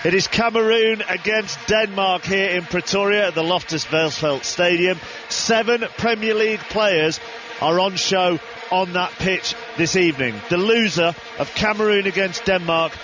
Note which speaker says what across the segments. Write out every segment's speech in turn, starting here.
Speaker 1: It is Cameroon against Denmark here in Pretoria at the Loftus-Versfeld Stadium. 7 Premier League players are on show on that pitch this evening. The loser of Cameroon against Denmark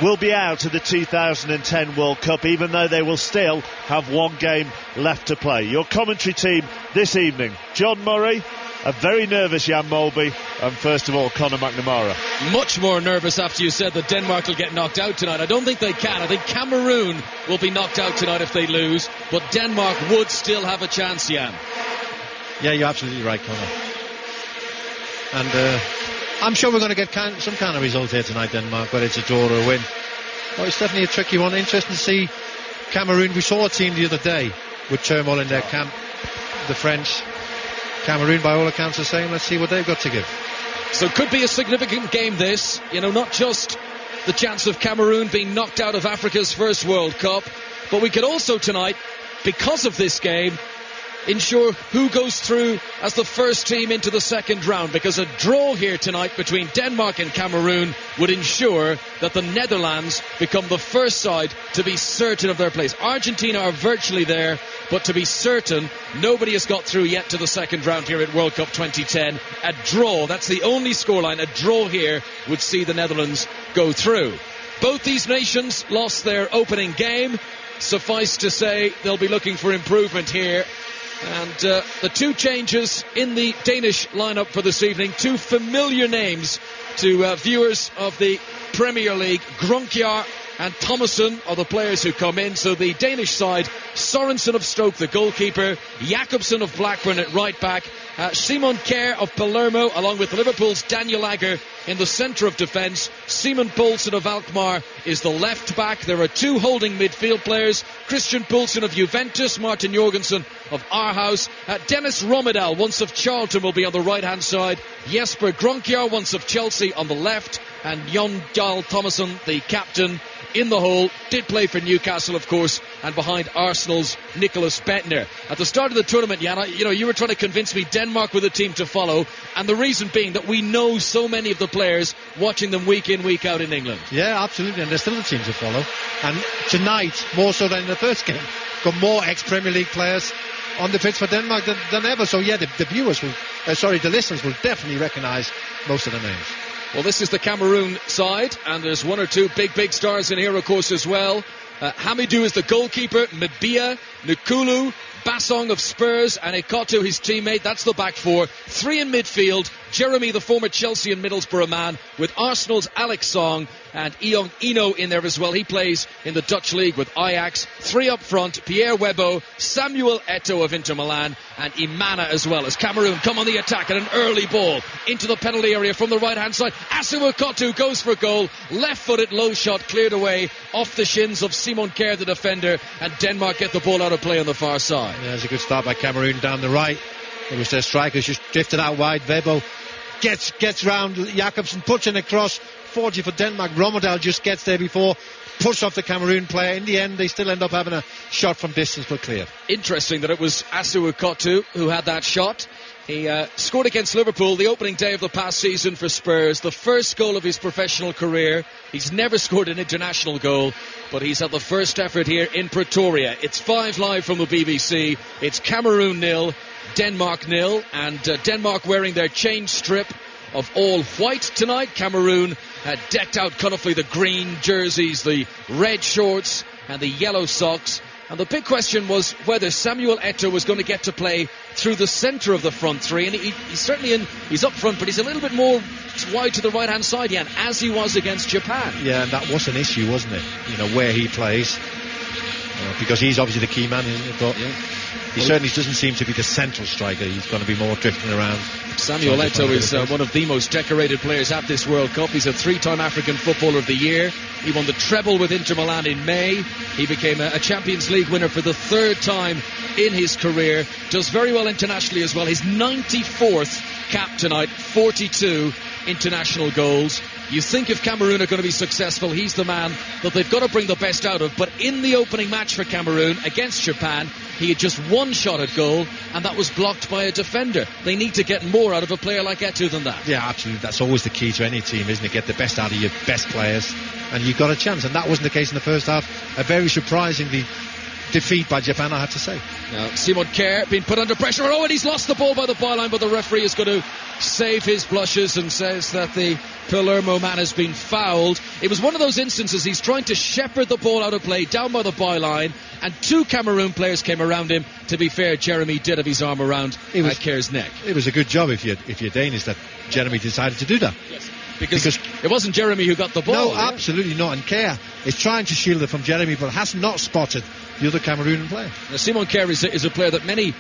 Speaker 1: will be out of the 2010 World Cup, even though they will still have one game left to play. Your commentary team this evening: John Murray, a very nervous Jan Molby, and first of all Conor McNamara.
Speaker 2: Much more nervous after you said that Denmark will get knocked out tonight. I don't think they can. I think Cameroon will be knocked out tonight if they lose, but Denmark would still have a chance, Jan.
Speaker 3: Yeah, you're absolutely right, Conor. And I'm sure we're going to get some kind of result here tonight, Denmark, whether it's a draw or a win. Well, it's definitely a tricky one. Interesting to see Cameroon. We saw a team the other day with turmoil in their camp. The French. Cameroon, by all accounts, are saying, let's see what they've got to give.
Speaker 2: So it could be a significant game, this. You know, not just the chance of Cameroon being knocked out of Africa's first World Cup, but we could also tonight, because of this game, ensure who goes through as the first team into the second round, because a draw here tonight between Denmark and Cameroon would ensure that the Netherlands become the first side to be certain of their place. Argentina are virtually there, but to be certain, nobody has got through yet to the second round here at World Cup 2010. A draw, that's the only scoreline. A draw here would see the Netherlands go through. Both these nations lost their opening game. Suffice to say, they'll be looking for improvement here. And the two changes in the Danish lineup for this evening, two familiar names to viewers of the Premier League. Gronkjaer and Thomason are the players who come in. So the Danish side: Sorensen of Stoke, the goalkeeper; Jakobsen of Blackburn at right back; Simon Kjær of Palermo, along with Liverpool's Daniel Agger in the centre of defence. Simon Poulsen of Alkmaar is the left back. There are two holding midfield players: Christian Poulsen of Juventus, Martin Jorgensen of Aarhus. Dennis Rommedahl, once of Charlton, will be on the right hand side. Jesper Gronkjaer, once of Chelsea, on the left, and Jon Dahl Thomason, the captain, in the hole. Did play for Newcastle, of course, and behind Arsenal's Nicholas Bettner. At the start of the tournament, Jan, you were trying to convince me Denmark were the team to follow, and the reason being that we know so many of the players, watching them week in, week out in England.
Speaker 3: Yeah, absolutely, and they're still the team to follow. And tonight, more so than in the first game, got more ex-Premier League players on the pitch for Denmark than ever. So yeah, the viewers will, the listeners will definitely recognise most of the names.
Speaker 2: Well, this is the Cameroon side, and there's one or two big stars in here, of course, as well. Hamidou is the goalkeeper, Mbia, Nkulu, Bassong of Spurs, and Ekoto, his teammate. That's the back four. 3 in midfield: Jeremy, the former Chelsea and Middlesbrough man, with Arsenal's Alex Song, and Iong Ino in there as well. He plays in the Dutch league with Ajax. 3 up front: Pierre Webo, Samuel Eto'o of Inter Milan, and Imana as well, as Cameroon come on the attack at an early ball into the penalty area from the right hand side. Assou Ekoto goes for goal. Left-footed low shot cleared away off the shins of Simon Kjær, the defender, and Denmark get the ball out of play on the far side.
Speaker 3: Yeah, there's a good start by Cameroon down the right. It was their strikers just drifted out wide. Webo gets round Jakobsen, puts in a cross. 40 for Denmark. Rommedahl just gets there before, push off the Cameroon player. In the end, they still end up having a shot from distance but clear.
Speaker 2: Interesting that it was Assou Ekoto who had that shot. He scored against Liverpool the opening day of the past season for Spurs, the first goal of his professional career. He's never scored an international goal, but he's had the first effort here in Pretoria. It's 5 live from the BBC. It's Cameroon 0, Denmark 0, and Denmark wearing their change strip of all white tonight. Cameroon decked out colourfully, the green jerseys, the red shorts and the yellow socks. And the big question was whether Samuel Eto'o was going to get to play through the centre of the front three. And he's certainly he's up front, but he's a little bit more wide to the right-hand side, Jan, as he was against Japan.
Speaker 3: Yeah, and that was an issue, wasn't it? Where he plays. Because he's obviously the key man, but he certainly doesn't seem to be the central striker. He's going to be more drifting around.
Speaker 2: Samuel Eto'o is one of the most decorated players at this World Cup. He's a 3-time African Footballer of the Year. He won the treble with Inter Milan in May. He became a Champions League winner for the 3rd time in his career. Does very well internationally as well. His 94th cap tonight, 42 international goals. You think if Cameroon are going to be successful, he's the man that they've got to bring the best out of. But in the opening match for Cameroon against Japan, he had just one shot at goal, and that was blocked by a defender. They need to get more out of a player like Eto'o than that.
Speaker 3: Yeah, absolutely. That's always the key to any team, isn't it? Get the best out of your best players, and you've got a chance. And that wasn't the case in the first half. A very surprisingly defeat by Japan, I have to say.
Speaker 2: Now, Simon Kjær being put under pressure. Oh, and he's lost the ball by the byline, but the referee is going to save his blushes and says that the Palermo man has been fouled. It was one of those instances he's trying to shepherd the ball out of play down by the byline, and two Cameroon players came around him. To be fair, Jeremy did have his arm around Kjær's neck.
Speaker 3: It was a good job if you're Danish that Jeremy decided to do that.
Speaker 2: Yes. Because it wasn't Jeremy who got the ball.
Speaker 3: No, absolutely not. And Kjær is trying to shield it from Jeremy, but has not spotted the other Cameroonian player.
Speaker 2: Now, Simon Kjær is a player that many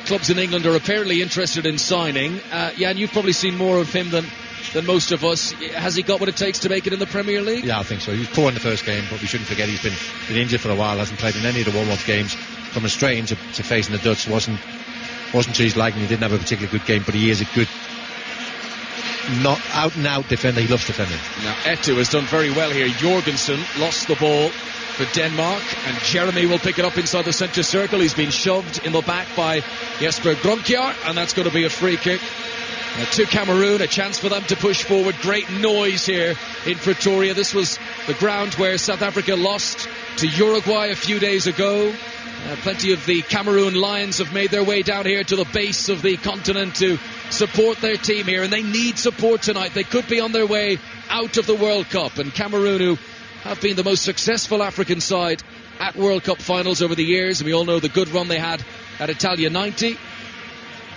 Speaker 2: clubs in England are apparently interested in signing. And you've probably seen more of him than most of us. Has he got what it takes to make it in the Premier League?
Speaker 3: Yeah, I think so. He was poor in the first game, but we shouldn't forget he's been injured for a while, hasn't played in any of the warm-up games. Coming straight into facing the Dutch wasn't to his liking. He didn't have a particularly good game, but he is a good, not out-and-out defender. He loves defending.
Speaker 2: Now, Eto'o has done very well here. Jorgensen lost the ball for Denmark, and Jeremy will pick it up inside the centre circle. He's been shoved in the back by Jesper Grønkjær, and that's going to be a free kick. To Cameroon, a chance for them to push forward. Great noise here in Pretoria. This was the ground where South Africa lost to Uruguay a few days ago. Plenty of the Cameroon Lions have made their way down here to the base of the continent to support their team here, and they need support tonight. They could be on their way out of the World Cup, and Cameroon, who have been the most successful African side at World Cup finals over the years, and we all know the good run they had at Italia 90.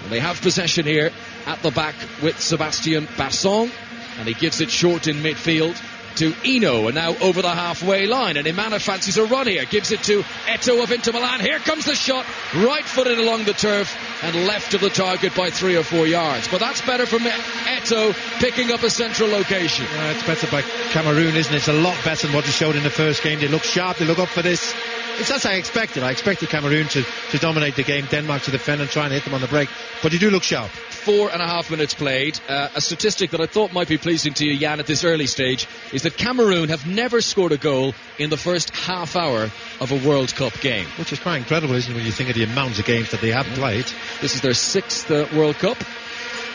Speaker 2: And they have possession here at the back with Sébastien Basson, and he gives it short in midfield to Eno, and now over the halfway line, and Imana fancies a run here, gives it to Eto'o of Inter Milan. Here comes the shot, right-footed along the turf and left of the target by 3 or 4 yards, but that's better from Eto'o picking up a central location.
Speaker 3: It's better by Cameroon, isn't it? It's a lot better than what he showed in the first game. They look sharp, they look up for this. It's as I expected. I expected Cameroon to dominate the game, Denmark to defend and try and hit them on the break, but they do look sharp.
Speaker 2: 4.5 minutes played. A statistic that I thought might be pleasing to you, Jan, at this early stage is that Cameroon have never scored a goal in the first half hour of a World Cup game.
Speaker 3: Which is quite incredible, isn't it, when you think of the amounts of games that they have played.
Speaker 2: This is their 6th World Cup,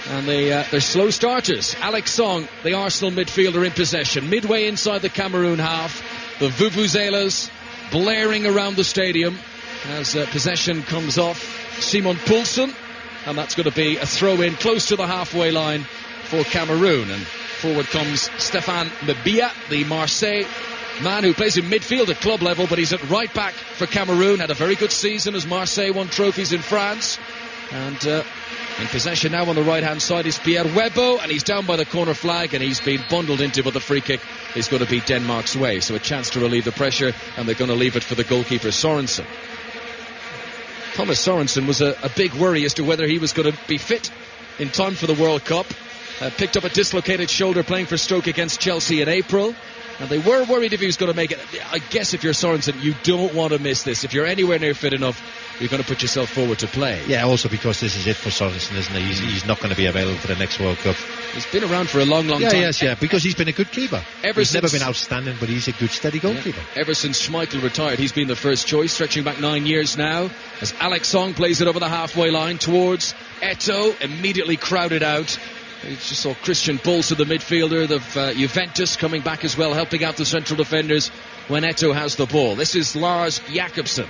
Speaker 2: and they're slow starters. Alex Song, the Arsenal midfielder, in possession. Midway inside the Cameroon half, the vuvuzelas blaring around the stadium as possession comes off Simon Poulsen, and that's going to be a throw-in close to the halfway line for Cameroon. And forward comes Stéphane Mbia, the Marseille man who plays in midfield at club level, but he's at right back for Cameroon. Had a very good season as Marseille won trophies in France. And in possession now on the right-hand side is Pierre Webo, and he's down by the corner flag, and he's been bundled into, but the free kick is going to be Denmark's way. So a chance to relieve the pressure, and they're going to leave it for the goalkeeper, Sorensen. Thomas Sorensen was a big worry as to whether he was going to be fit in time for the World Cup. Picked up a dislocated shoulder playing for Stoke against Chelsea in April, and they were worried if he was going to make it. I guess if you're Sorensen, you don't want to miss this. If you're anywhere near fit enough, you're going to put yourself forward to play.
Speaker 3: Yeah, also because this is it for Sorensen, isn't it? He's not going to be available for the next World Cup.
Speaker 2: He's been around for a long time.
Speaker 3: Yes, because he's been a good keeper. He's never been outstanding, but he's a good, steady goalkeeper.
Speaker 2: Ever since Schmeichel retired, he's been the first choice, stretching back 9 years now, as Alex Song plays it over the halfway line towards Eto'o, immediately crowded out. You just saw Christian Bolsa, the midfielder of Juventus, coming back as well, helping out the central defenders when Eto'o has the ball. This is Lars Jakobsen.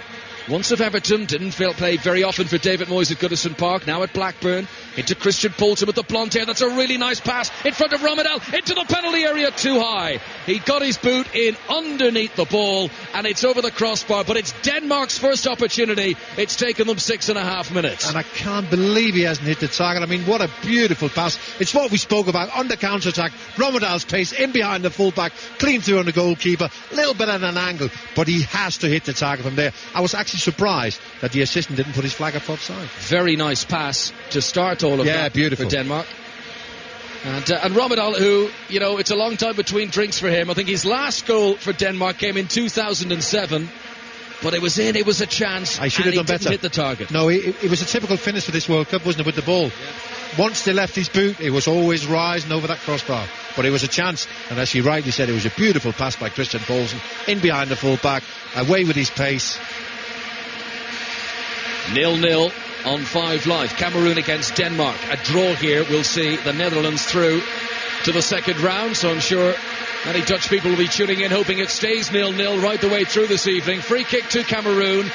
Speaker 2: Once of Everton, didn't play very often for David Moyes at Goodison Park, now at Blackburn, into Christian Poulsen with the blonde hair. That's a really nice pass in front of Romadel, into the penalty area, too high. He got his boot in underneath the ball, and it's over the crossbar, but it's Denmark's first opportunity. It's taken them 6.5 minutes.
Speaker 3: And I can't believe he hasn't hit the target. I mean, what a beautiful pass. It's what we spoke about on the counter-attack. Romadel's pace in behind the full-back, clean through on the goalkeeper, a little bit at an angle, but he has to hit the target from there. I was actually surprised that the assistant didn't put his flag up offside.
Speaker 2: Very nice pass to start all of that
Speaker 3: beautiful.
Speaker 2: For Denmark. And Romadel, who, you know, it's a long time between drinks for him. I think his last goal for Denmark came in 2007, but it was a chance.
Speaker 3: I should have done better.
Speaker 2: Hit the target.
Speaker 3: No, it was a typical finish for this World Cup, wasn't it, with the ball? once they left his boot, it was always rising over that crossbar. But it was a chance, and as she rightly said, it was a beautiful pass by Christian Poulsen, in behind the full-back, away with his pace.
Speaker 2: 0-0 on 5 Live. Cameroon against Denmark. A draw here will see the Netherlands through to the second round, so I'm sure many Dutch people will be tuning in hoping it stays 0-0 right the way through this evening. Free kick to Cameroon.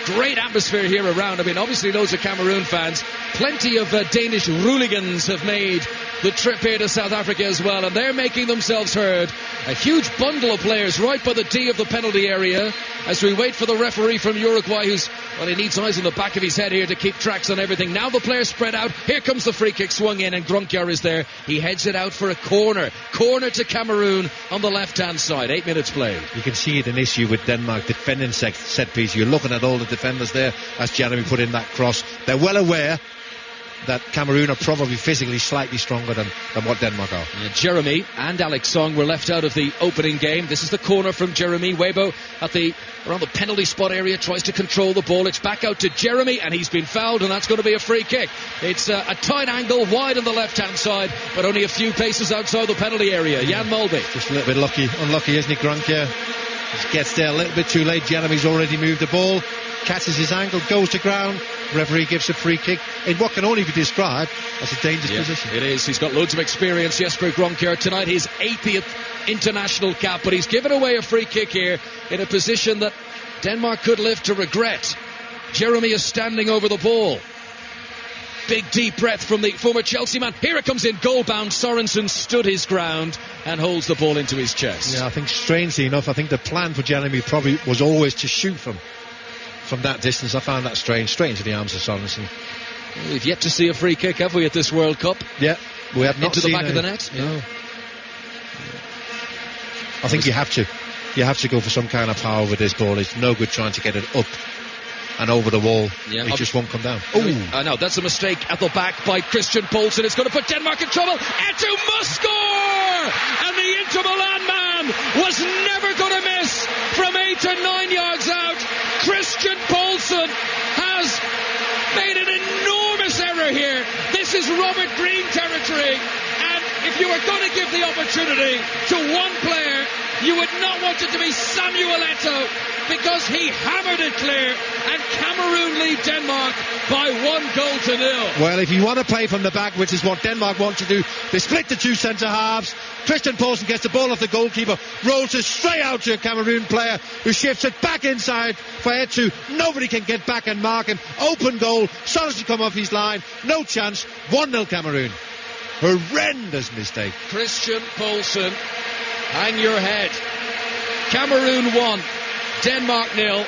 Speaker 2: Great atmosphere here around. I mean, obviously loads of Cameroon fans. Plenty of Danish hooligans have made the trip here to South Africa as well, and they're making themselves heard. A huge bundle of players right by the D of the penalty area as we wait for the referee from Uruguay, he needs eyes on the back of his head here to keep tracks on everything. Now the players spread out. Here comes the free kick swung in, and Gronkjaer is there. He heads it out for a corner. Corner to Cameroon on the left-hand side. 8 minutes played.
Speaker 3: You can see it an issue with Denmark defending set piece. You're looking at all the defenders there as Jeremy put in that cross. They're well aware that Cameroon are probably physically slightly stronger than what Denmark are.
Speaker 2: Yeah, Jeremy and Alex Song were left out of the opening game. This is the corner from Jeremy. Weibo around the penalty spot area tries to control the ball. It's back out to Jeremy, and he's been fouled, and that's going to be a free kick. It's a tight angle, wide on the left-hand side, but only a few paces outside the penalty area. Jan Mulby.
Speaker 3: Just a little bit unlucky, isn't he, Gronkjaer? Just gets there a little bit too late. Jeremy's already moved the ball, catches his ankle, goes to ground. Referee gives a free kick in what can only be described as a dangerous position. It
Speaker 2: is. He's got loads of experience, Jesper Gronkjaer. Tonight his 80th international cap, but he's given away a free kick here in a position that Denmark could live to regret. Jeremy is standing over the ball. Big deep breath from the former Chelsea man. Here it comes in, goal-bound. Sorensen stood his ground and holds the ball into his chest.
Speaker 3: Yeah, I think strangely enough, I think the plan for Jeremy probably was always to shoot from that distance. I found that strange to the arms of Sorensen.
Speaker 2: Well, we've yet to see a free kick, have we, at this World Cup?
Speaker 3: Yeah, we have not
Speaker 2: into
Speaker 3: seen
Speaker 2: the back of the net.
Speaker 3: No. I think you have to go for some kind of power with this ball. It's no good trying to get it up and over the wall. Yeah, it just won't come down.
Speaker 2: I know, that's a mistake at the back by Christian Poulsen. It's going to put Denmark in trouble. Eto'o must score! And the Inter Milan man was never going to miss from 8 to 9 yards out. Christian Poulsen has made an enormous error here. This is Robert Green territory, and if you were going to give the opportunity to one player, you would not want it to be Samuel Eto'o, because he hammered it clear, and Cameroon lead Denmark by 1-0.
Speaker 3: Well, if you want to play from the back, which is what Denmark want to do, they split the two centre halves. Christian Poulsen gets the ball off the goalkeeper, rolls it straight out to a Cameroon player who shifts it back inside for Eto'o. Nobody can get back and mark him. Open goal. Sorensen come off his line. No chance. 1-0 Cameroon. Horrendous mistake.
Speaker 2: Christian Poulsen, hang your head. Cameroon 1, Denmark 0.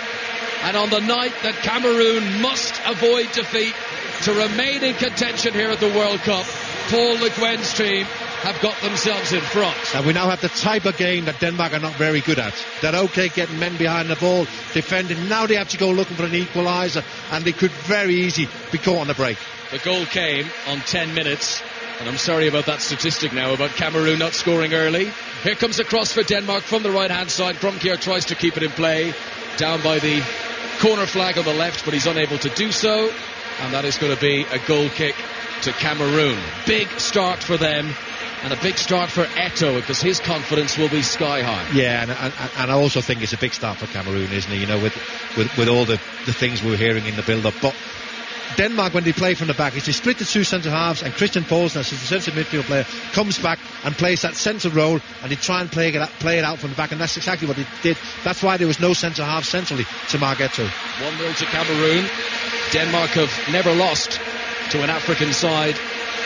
Speaker 2: And on the night that Cameroon must avoid defeat to remain in contention here at the World Cup, Paul Le Guen's team have got themselves in front.
Speaker 3: And we now have the type of game that Denmark are not very good at. They're okay getting men behind the ball, defending. Now they have to go looking for an equaliser, and they could very easily be caught on the break.
Speaker 2: The goal came on 10 minutes. And I'm sorry about that statistic now about Cameroon not scoring early. Here comes a cross for Denmark from the right-hand side. Gronkjaer tries to keep it in play. Down by the corner flag on the left, but he's unable to do so. And that is going to be a goal kick to Cameroon. Big start for them. And a big start for Eto'o, because his confidence will be sky high.
Speaker 3: Yeah, and I also think it's a big start for Cameroon, isn't it? You know, with all the things we're hearing in the build-up. But Denmark, when they play from the back, is they split the two centre halves, and Christian Poulsen, as the centre midfield player, comes back and plays that centre role, and they try and play it out from the back, and that's exactly what he did. That's why there was no centre half centrally to mark Eto'o.
Speaker 2: 1-0 to Cameroon. Denmark have never lost to an African side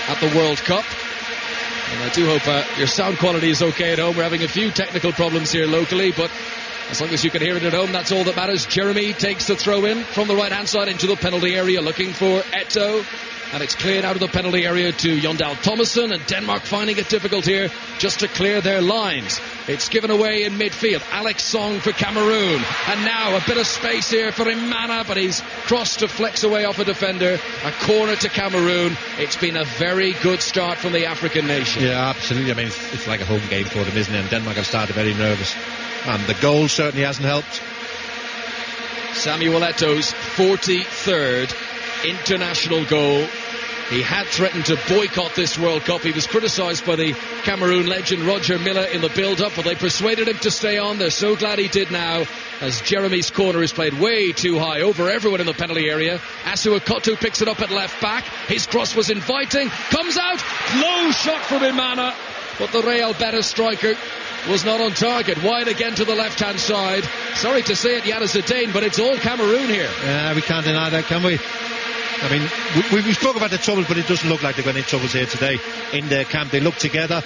Speaker 2: at the World Cup. And I do hope your sound quality is okay at home. We're having a few technical problems here locally, but as long as you can hear it at home, that's all that matters. Jeremy takes the throw in from the right-hand side into the penalty area, looking for Eto'o. And it's cleared out of the penalty area to Jondal Thomason, and Denmark finding it difficult here just to clear their lines. It's given away in midfield. Alex Song for Cameroon. And now a bit of space here for Imana, but he's crossed to flex away off a defender. A corner to Cameroon. It's been a very good start from the African nation.
Speaker 3: Yeah, absolutely. I mean, it's like a home game for them, isn't it? And Denmark have started very nervous. And the goal certainly hasn't helped.
Speaker 2: Samuel Eto'o's 43rd international goal He had threatened to boycott this World Cup. He was criticised by the Cameroon legend Roger Milla in the build-up, but they persuaded him to stay on. They're so glad he did now, as Jeremy's corner is played way too high over everyone in the penalty area. Asu Akoto picks it up at left back. His cross was inviting, comes out, low shot from Imana, but the Real Betis striker was not on target. Wide again to the left-hand side. Sorry to say it, Yana Zidane, but it's all Cameroon here.
Speaker 3: Yeah, we can't deny that, can we? I mean, we spoke about the trouble, but it doesn't look like they've got any troubles here today in their camp. They look together.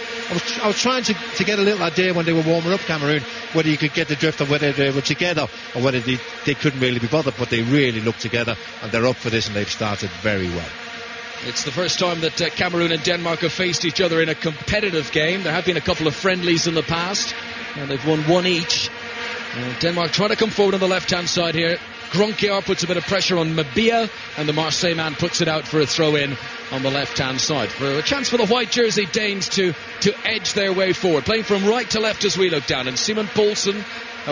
Speaker 3: I was trying to get a little idea when they were warming up Cameroon, whether you could get the drift of whether they were together or whether they couldn't really be bothered, but they really look together, and they're up for this, and they've started very well.
Speaker 2: It's the first time that Cameroon and Denmark have faced each other in a competitive game. There have been a couple of friendlies in the past, and they've won one each. Denmark trying to come forward on the left-hand side here. Gronkiar puts a bit of pressure on Mabia, and the Marseille man puts it out for a throw-in on the left-hand side. For a chance for the white jersey Danes to edge their way forward. Playing from right to left as we look down. And Simon Poulsen,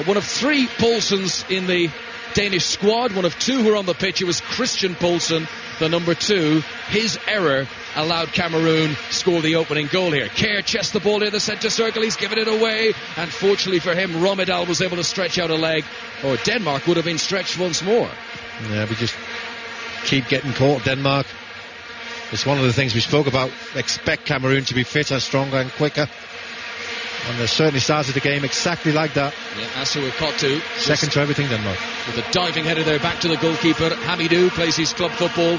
Speaker 2: one of three Poulsens in the Danish squad, one of two who are on the pitch. It was Christian Poulsen, the number 2. His error allowed Cameroon score the opening goal here. Kerr chests the ball near the centre circle. He's given it away, and fortunately for him, Romedal was able to stretch out a leg, or Denmark would have been stretched once more.
Speaker 3: Yeah, we just keep getting caught, Denmark. It's one of the things we spoke about. Expect Cameroon to be fitter, stronger and quicker, and they certainly started the game exactly like that.
Speaker 2: Yeah, Asu Akoto
Speaker 3: second to everything, Denmark.
Speaker 2: With a diving header there back to the goalkeeper. Hamidou plays his club football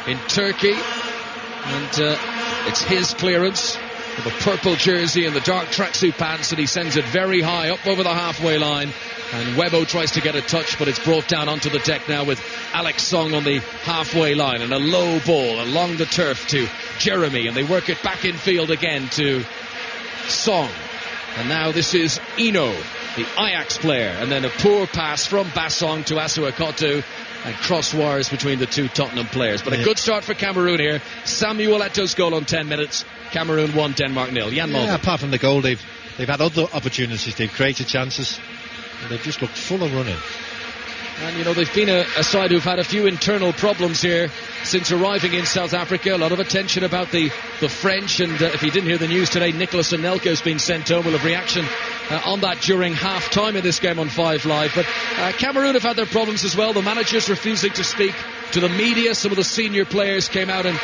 Speaker 2: in Turkey, and it's his clearance with a purple jersey and the dark tracksuit pants, and he sends it very high up over the halfway line, and Webo tries to get a touch, but it's brought down onto the deck now with Alex Song on the halfway line, and a low ball along the turf to Jeremy, and they work it back in field again to Song. And now this is Eno, the Ajax player, and then a poor pass from Bassong to Asu Akoto, and cross wires between the two Tottenham players. But a good start for Cameroon here. Samuel Eto's goal on 10 minutes. Cameroon 1, Denmark 0. Jan Mulder.
Speaker 3: Yeah, apart from the goal, they've had other opportunities. They've created chances, and they've just looked full of running.
Speaker 2: And, you know, they've been a side who've had a few internal problems here since arriving in South Africa. A lot of attention about the French, and if you didn't hear the news today, Nicholas Anelka has been sent home. We'll have reaction on that during half-time of this game on 5 Live. But Cameroon have had their problems as well. The manager's refusing to speak to the media. Some of the senior players came out and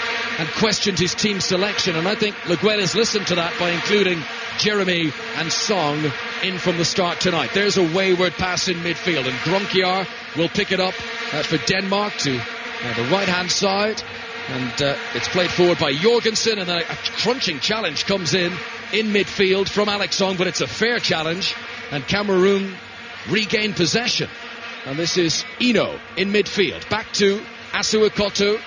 Speaker 2: questioned his team selection, and I think Le Guen has listened to that by including Jeremy and Song in from the start tonight. There's a wayward pass in midfield, and Gronkiar will pick it up for Denmark to the right-hand side, and it's played forward by Jorgensen, and then a crunching challenge comes in midfield from Alex Song, but it's a fair challenge, and Cameroon regain possession. And this is Eno in midfield. Back to Asu Akoto.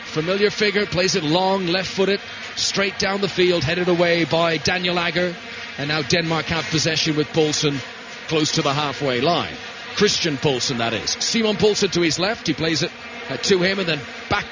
Speaker 2: Familiar figure, plays it long, left-footed, straight down the field, headed away by Daniel Agger. And now Denmark have possession with Poulsen close to the halfway line. Christian Poulsen, that is. Simon Poulsen to his left. He plays it to him, and then back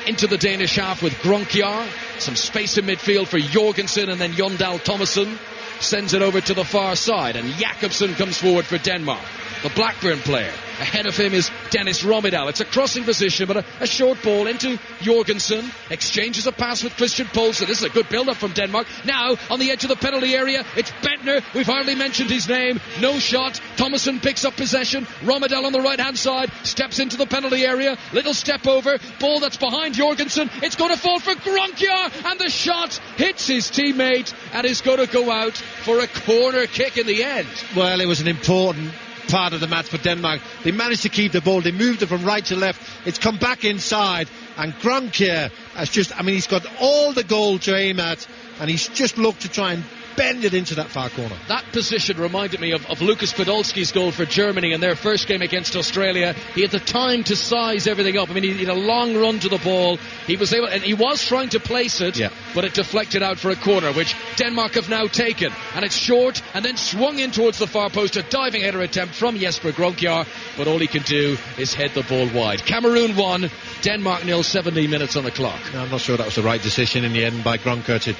Speaker 2: into the Danish half with Gronkiar. Some space in midfield for Jorgensen, and then Jondal Thomason sends it over to the far side, and Jakobsen comes forward for Denmark. The Blackburn player. Ahead of him is Dennis Romedal. It's a crossing position, but a short ball into Jorgensen. Exchanges a pass with Christian Poulsen. This is a good build-up from Denmark. Now, on the edge of the penalty area, it's Bentner. We've hardly mentioned his name. No shot. Thomason picks up possession. Romedal on the right-hand side. Steps into the penalty area. Little step over. Ball that's behind Jorgensen. It's going to fall for Gronkiar, and the shot hits his teammate and is going to go out for a corner kick in the end.
Speaker 3: Well, it was an important part of the match for Denmark. They managed to keep the ball. They moved it from right to left. It's come back inside, and Gronkiar has he's got all the goal to aim at, and he's just looked to try and bend it into that far corner.
Speaker 2: That position reminded me of Lukas Podolski's goal for Germany in their first game against Australia. He had the time to size everything up. I mean, he had a long run to the ball. He was able, and he was trying to place it, but it deflected out for a corner, which Denmark have now taken. And it's short, and then swung in towards the far post. A diving header attempt from Jesper Gronkiar, but all he can do is head the ball wide. Cameroon 1, Denmark 0, 70 minutes on the clock.
Speaker 3: No, I'm not sure that was the right decision in the end by Gronkiar to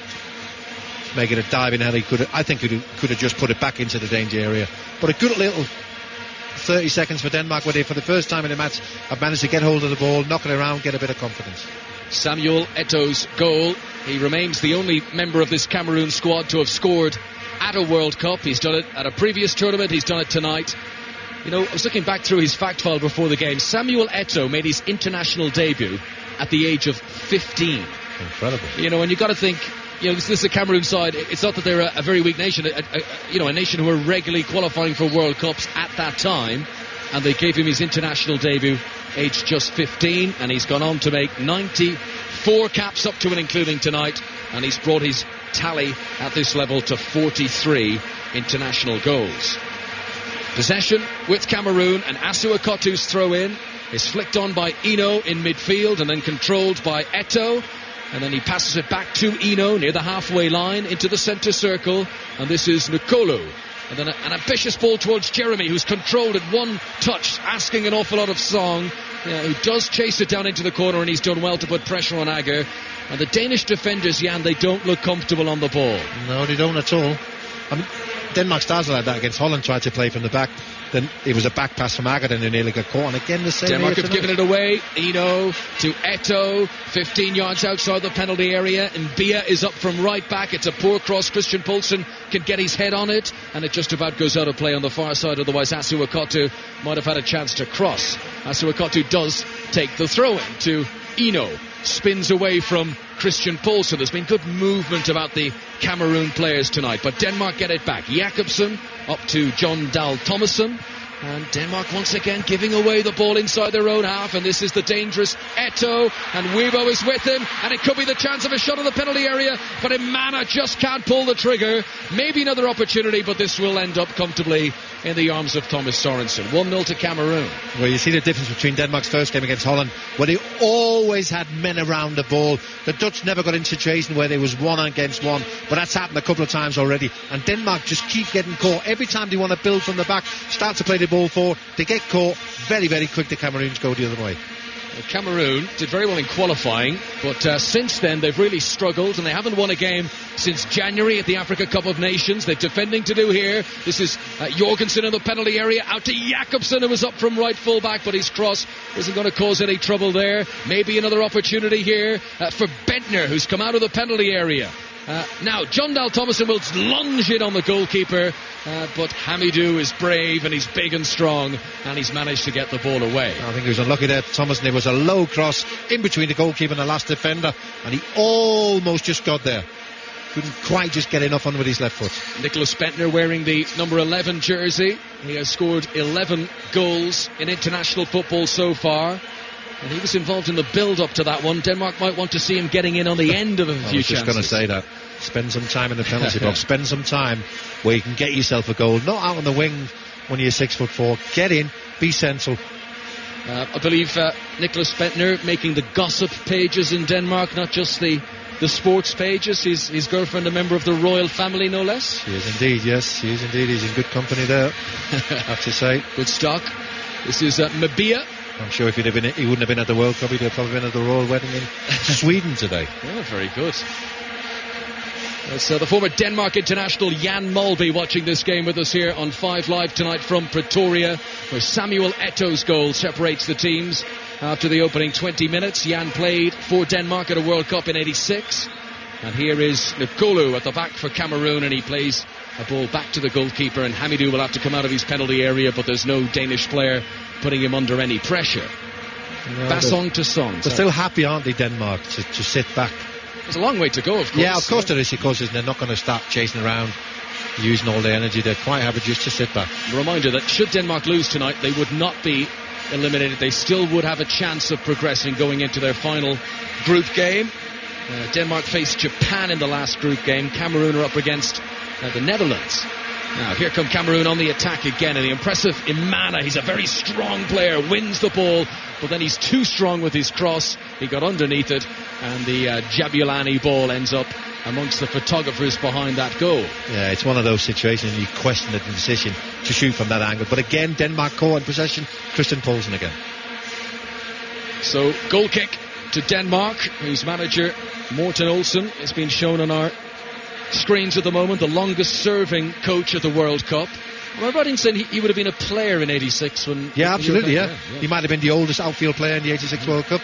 Speaker 3: make it a diving header. I think he could have just put it back into the danger area. But a good little 30 seconds for Denmark where they, for the first time in the match, have managed to get hold of the ball, knock it around, get a bit of confidence.
Speaker 2: Samuel Eto'o's goal. He remains the only member of this Cameroon squad to have scored at a World Cup. He's done it at a previous tournament. He's done it tonight. You know, I was looking back through his fact file before the game. Samuel Eto'o made his international debut at the age of 15.
Speaker 3: Incredible.
Speaker 2: You know, and you've got to think, you know, this is a Cameroon side. It's not that they're a very weak nation, a nation who were regularly qualifying for World Cups at that time, and they gave him his international debut aged just 15, and he's gone on to make 94 caps up to and including tonight, and he's brought his tally at this level to 43 international goals. Possession with Cameroon, and Asu Akotu's throw in is flicked on by Eno in midfield and then controlled by Eto'o, and then he passes it back to Eno near the halfway line into the centre circle, and this is Nkolo. And then an ambitious ball towards Jeremy, who's controlled at one touch, asking an awful lot of Song, who does chase it down into the corner, and he's done well to put pressure on Agger. And the Danish defenders, Jan, they don't look comfortable on the ball.
Speaker 3: No, they don't at all. I mean, Denmark started like that against Holland, tried to play from the back. Then it was a back pass from Agger, and they nearly got caught. And again, the same.
Speaker 2: Denmark have given it away. Eno to Eto'o, 15 yards outside the penalty area. And Bia is up from right back. It's a poor cross. Christian Poulsen can get his head on it, and it just about goes out of play on the far side. Otherwise, Asu Akotu might have had a chance to cross. Asu Akotu does take the throw in to Eno. Spins away from Christian Poulsen. There's been good movement about the Cameroon players tonight, but Denmark get it back. Jakobsen up to John Dahl Thomason, and Denmark once again giving away the ball inside their own half, and this is the dangerous Eto'o, and Weibo is with him, and it could be the chance of a shot of the penalty area, but Imana just can't pull the trigger. Maybe another opportunity, but this will end up comfortably in the arms of Thomas Sorensen. 1-0 to Cameroon.
Speaker 3: Well, you see the difference between Denmark's first game against Holland, where they always had men around the ball. The Dutch never got in a situation where there was one against one, but that's happened a couple of times already, and Denmark just keep getting caught. Every time they want to build from the back, start to play the ball forward, they get caught. Very, very quick the Cameroons go the other way.
Speaker 2: Cameroon did very well in qualifying, but since then they've really struggled, and they haven't won a game since January at the Africa Cup of Nations. They're defending to do here. This is Jorgensen in the penalty area, out to Jakobsen, who was up from right full back, but his cross isn't going to cause any trouble there. Maybe another opportunity here for Bentner, who's come out of the penalty area. Now, John Dahl Thomason will lunge in on the goalkeeper, but Hamidou is brave and he's big and strong, and he's managed to get the ball away.
Speaker 3: I think he was unlucky there, Thomason. It was a low cross in between the goalkeeper and the last defender, and he almost just got there. Couldn't quite just get enough on with his left foot.
Speaker 2: Nicholas Bentner wearing the number 11 jersey. He has scored 11 goals in international football so far, and he was involved in the build-up to that one. Denmark might want to see him getting in on the end of a few chances. I was just
Speaker 3: going to say that. Spend some time in the penalty box. Spend some time where you can get yourself a goal. Not out on the wing when you're 6'4". Get in, be sensible.
Speaker 2: I believe Nicholas Bentner making the gossip pages in Denmark, not just the sports pages. His girlfriend, a member of the royal family, no less.
Speaker 3: She is indeed, yes. She is indeed. He's in good company there, I have to say.
Speaker 2: Good stock. This is Mabia.
Speaker 3: I'm sure if he wouldn't have been at the World Cup, he'd have probably been at the royal wedding in Sweden today.
Speaker 2: Oh, very good. So the former Denmark international Jan Molby watching this game with us here on 5 Live tonight from Pretoria, where Samuel Eto'o's goal separates the teams after the opening 20 minutes. Jan played for Denmark at a World Cup in '86. And here is Nkolo at the back for Cameroon, and he plays a ball back to the goalkeeper, and Hamidou will have to come out of his penalty area, but there's no Danish player putting him under any pressure. Basson to Song.
Speaker 3: They're still happy, aren't they, Denmark, to sit back?
Speaker 2: There's a long way to go, of course.
Speaker 3: Yeah, of course there is, because they're not going to start chasing around, using all their energy. They're quite happy just to sit back.
Speaker 2: A reminder that should Denmark lose tonight, they would not be eliminated. They still would have a chance of progressing going into their final group game. Denmark faced Japan in the last group game. Cameroon are up against the Netherlands. Now, here come Cameroon on the attack again, and the impressive Imana, he's a very strong player, wins the ball, but then he's too strong with his cross. He got underneath it, and the Jabulani ball ends up amongst the photographers behind that goal.
Speaker 3: Yeah, it's one of those situations you question the decision to shoot from that angle. But again, Denmark caught in possession. Christian Poulsen again.
Speaker 2: So, goal kick to Denmark, whose manager, Morten Olsen, has been shown on our screens at the moment, the longest serving coach at the World Cup. Am I right in saying he would have been a player in '86 when?
Speaker 3: Yeah, absolutely. Yeah, he might have been the oldest outfield player in the '86 World Cup.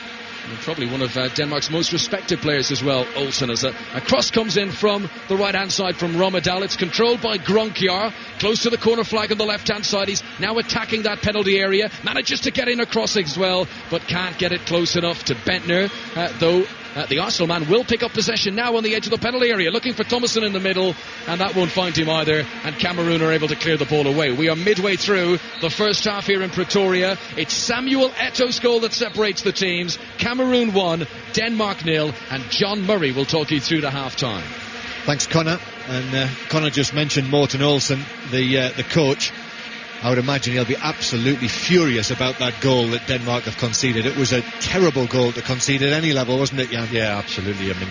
Speaker 2: And probably one of Denmark's most respected players as well, Olsen, as a cross comes in from the right-hand side from Rommedahl. It's controlled by Gronkjar, close to the corner flag on the left-hand side. He's now attacking that penalty area, manages to get in a cross as well, but can't get it close enough to Bentner, though the Arsenal man will pick up possession now on the edge of the penalty area, looking for Thomason in the middle, and that won't find him either, and Cameroon are able to clear the ball away. We are midway through the first half here in Pretoria. It's Samuel Eto's goal that separates the teams. Cameroon 1, Denmark 0, and John Murray will talk you through the half-time.
Speaker 4: Thanks, Connor. And Connor just mentioned Morten Olsen, the coach. I would imagine he'll be absolutely furious about that goal that Denmark have conceded. It was a terrible goal to concede at any level, wasn't it, Jan?
Speaker 3: Yeah, absolutely. I mean,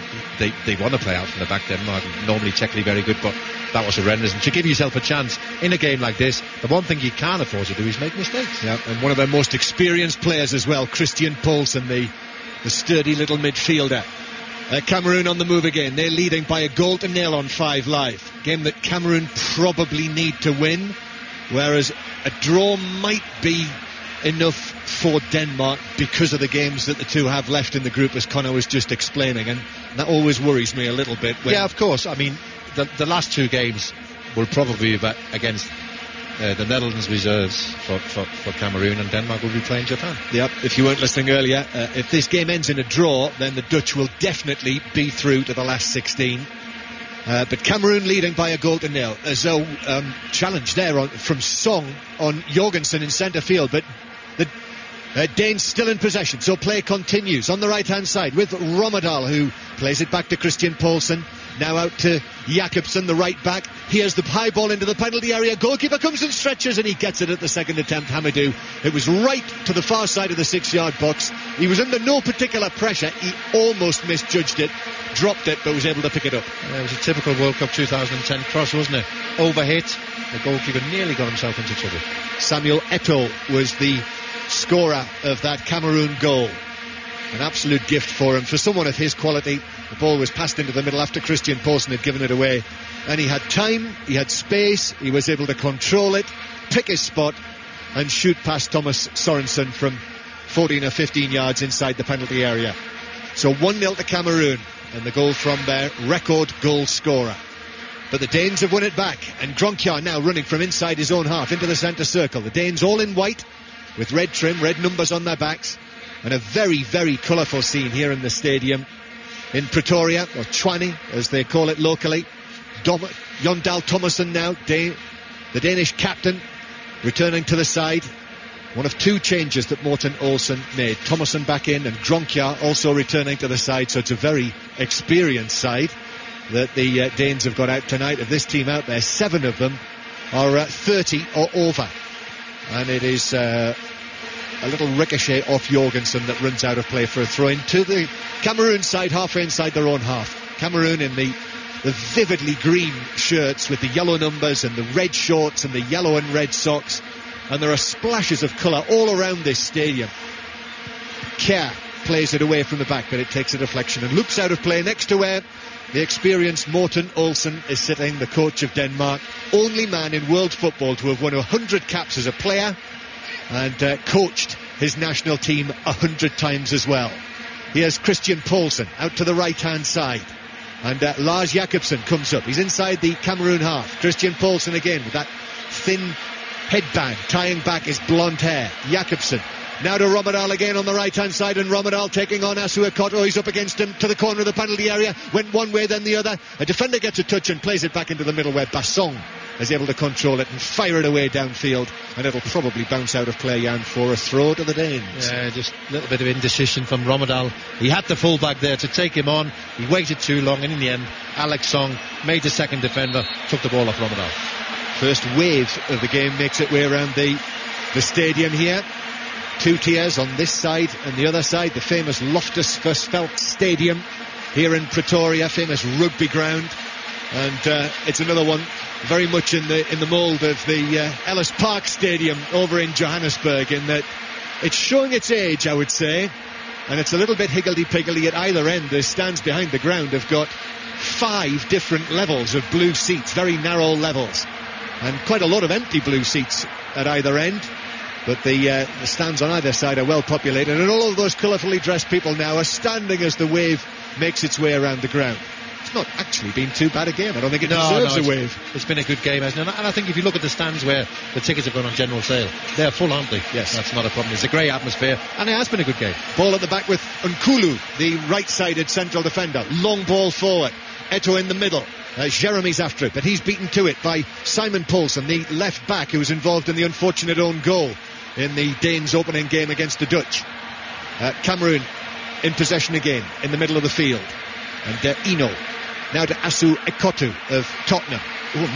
Speaker 3: they want to play out from the back, Denmark. Normally technically very good, but that was horrendous. And to give yourself a chance in a game like this, the one thing you can't afford to do is make mistakes.
Speaker 4: Yeah, and one of their most experienced players as well, Christian Poulsen, the sturdy little midfielder. Cameroon on the move again. They're leading by 1-0 on 5 Live. Game that Cameroon probably need to win, whereas a draw might be enough for Denmark because of the games that the two have left in the group, as Connor was just explaining, and that always worries me a little bit.
Speaker 3: Yeah, of course. I mean, the last 2 games will probably be against the Netherlands reserves for Cameroon, and Denmark will be playing Japan.
Speaker 4: Yep, if you weren't listening earlier, if this game ends in a draw, then the Dutch will definitely be through to the last 16. But Cameroon leading by 1-0. There's a challenge there from Song on Jorgensen in centre field, but the Danes still in possession, so play continues on the right-hand side with Rommedahl, who plays it back to Christian Poulsen. Now out to Jakobsen, the right back. Here's the high ball into the penalty area. Goalkeeper comes and stretches, and he gets it at the second attempt. Hamadou. It was right to the far side of the 6-yard box. He was under no particular pressure. He almost misjudged it, dropped it, but was able to pick it up.
Speaker 3: Yeah, it was a typical World Cup 2010 cross, wasn't it? Overhit. The goalkeeper nearly got himself into trouble.
Speaker 4: Samuel Eto'o was the scorer of that Cameroon goal. An absolute gift for him. For someone of his quality, the ball was passed into the middle after Christian Poulsen had given it away. And he had time, he had space, he was able to control it, pick his spot, and shoot past Thomas Sorensen from 14 or 15 yards inside the penalty area. So 1-0 to Cameroon, and the goal from their record goal scorer. But the Danes have won it back, and Gronkjar now running from inside his own half into the centre circle. The Danes all in white, with red trim, red numbers on their backs. And a very, very colourful scene here in the stadium in Pretoria, or Tshwane as they call it locally. Jon Dahl Tomasson now, the Danish captain, returning to the side. One of 2 changes that Morten Olsen made. Tomasson back in, and Gronkjar also returning to the side, so it's a very experienced side that the Danes have got out tonight. Of this team out there, 7 of them are 30 or over. And it is a little ricochet off Jorgensen that runs out of play for a throw-in to the Cameroon side, halfway inside their own half. Cameroon in the vividly green shirts with the yellow numbers and the red shorts and the yellow and red socks, and there are splashes of colour all around this stadium. Kjær plays it away from the back, but it takes a deflection and loops out of play next to where the experienced Morten Olsen is sitting, the coach of Denmark, only man in world football to have won 100 caps as a player, and coached his national team 100 times as well. Here's Christian Poulsen out to the right-hand side, and Lars Jakobsen comes up. He's inside the Cameroon half. Christian Poulsen again with that thin headband tying back his blonde hair. Jakobsen now to Rommedahl again on the right-hand side, and Rommedahl taking on Asuakoto. He's up against him to the corner of the penalty area. Went one way, then the other. A defender gets a touch and plays it back into the middle where Bassong is able to control it and fire it away downfield, and it'll probably bounce out of play, Jan, for a throw to the Danes.
Speaker 3: Yeah, just a little bit of indecision from Rommedahl. He had the fullback there to take him on. He waited too long, and in the end, Alex Song made the second defender, took the ball off Rommedahl.
Speaker 4: First wave of the game makes its way around the stadium here. 2 tiers on this side and the other side. The famous Loftus Versfeld Stadium here in Pretoria, famous rugby ground, and it's another one very much in the mould of the Ellis Park Stadium over in Johannesburg, in that it's showing its age, I would say, and it's a little bit higgledy-piggledy at either end. The stands behind the ground have got 5 different levels of blue seats, very narrow levels. and quite a lot of empty blue seats at either end. But the stands on either side are well populated, and all of those colourfully dressed people now are standing as the wave makes its way around the ground. It's not actually been too bad a game. I don't think it deserves a wave.
Speaker 3: It's been a good game, hasn't it? And I think if you look at the stands where the tickets have gone on general sale, they're full, aren't they?
Speaker 4: Yes.
Speaker 3: That's not a problem. It's a great atmosphere, and it has been a good game.
Speaker 4: Ball at the back with Nkulu, the right-sided central defender. Long ball forward. Eto'o in the middle. Jeremy's after it, but he's beaten to it by Simon Poulsen, the left back who was involved in the unfortunate own goal in the Danes' opening game against the Dutch. Cameroon in possession again in the middle of the field. And Ino now to Asu Ekotu of Tottenham.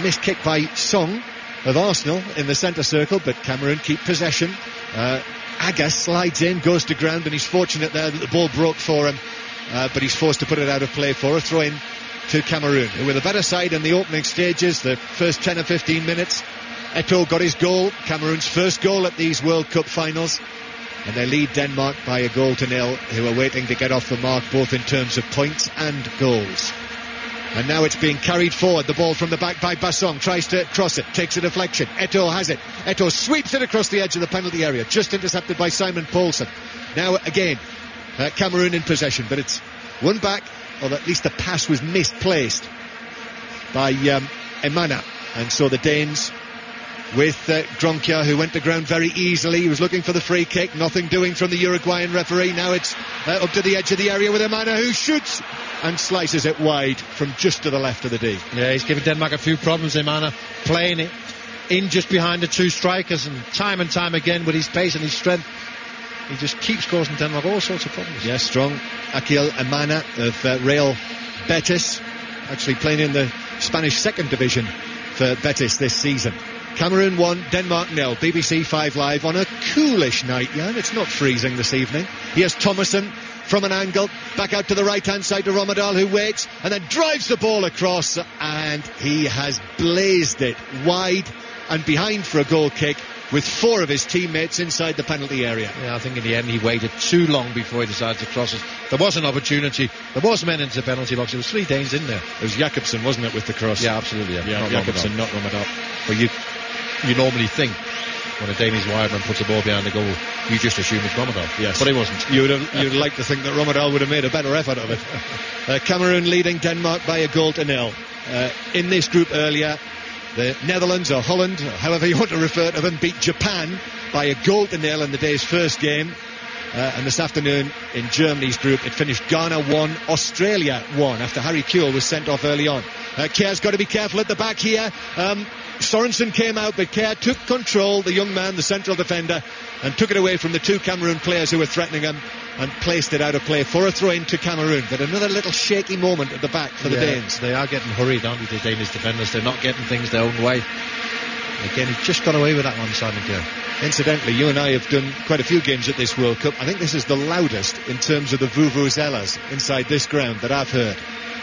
Speaker 4: Missed kick by Song of Arsenal in the centre circle, but Cameroon keep possession. Aga slides in, goes to ground, and he's fortunate there that the ball broke for him, but he's forced to put it out of play for a throw-in to Cameroon, who were the better side in the opening stages, the first 10 or 15 minutes. Eto'o got his goal, Cameroon's first goal at these World Cup finals, and they lead Denmark by 1-0, who are waiting to get off the mark both in terms of points and goals. And now it's being carried forward, the ball from the back by Bassong, tries to cross it, takes a deflection. Eto'o has it. Eto'o sweeps it across the edge of the penalty area, just intercepted by Simon Poulsen. Now again, Cameroon in possession, but it's one back, or at least the pass was misplaced by Emana. And so the Danes with Gronkia, who went to ground very easily. He was looking for the free kick, nothing doing from the Uruguayan referee. Now it's up to the edge of the area with Emana, who shoots and slices it wide from just to the left of the D.
Speaker 3: Yeah, he's given Denmark a few problems, Emana, playing it in just behind the two strikers, and time again with his pace and his strength, he just keeps causing Denmark all sorts of problems.
Speaker 4: Yes, strong Akil Emana of Real Betis, actually playing in the Spanish second division for Betis this season. Cameroon 1, Denmark 0. BBC 5 Live on a coolish night, yeah, it's not freezing this evening. Here's Thomason from an angle, back out to the right-hand side to Romadal, who waits and then drives the ball across, and he has blazed it wide and behind for a goal kick with 4 of his teammates inside the penalty area.
Speaker 3: Yeah, I think in the end he waited too long before he decided to cross it. There was an opportunity, there was men into the penalty box, there was 3 Danes in there.
Speaker 4: It was Jakobsen, wasn't it, with the cross?
Speaker 3: Yeah, absolutely, yeah.
Speaker 4: Not Jakobsen, not Romadal.
Speaker 3: But you normally think when a Danish wireman puts a ball behind the goal, you just assume it's Romadal.
Speaker 4: Yes.
Speaker 3: But it wasn't.
Speaker 4: You'd like to think that Romadal would have made a better effort of it. Cameroon leading Denmark by 1-0. In this group earlier, the Netherlands or Holland, or however you want to refer to them, beat Japan by 1-0 in the day's first game. And this afternoon in Germany's group, it finished Ghana 1, Australia 1, after Harry Kewell was sent off early on. Kjaer's got to be careful at the back here. Sorensen came out, but Kjaer took control, the young man, the central defender, and took it away from the 2 Cameroon players who were threatening him and placed it out of play for a throw-in to Cameroon. But another little shaky moment at the back for the Danes.
Speaker 3: They are getting hurried, aren't they, the Danish defenders? They're not getting things their own way. Again, he just got away with that one, Simon Kjaer.
Speaker 4: Incidentally, you and I have done quite a few games at this World Cup. I think this is the loudest in terms of the vuvuzelas inside this ground that I've heard.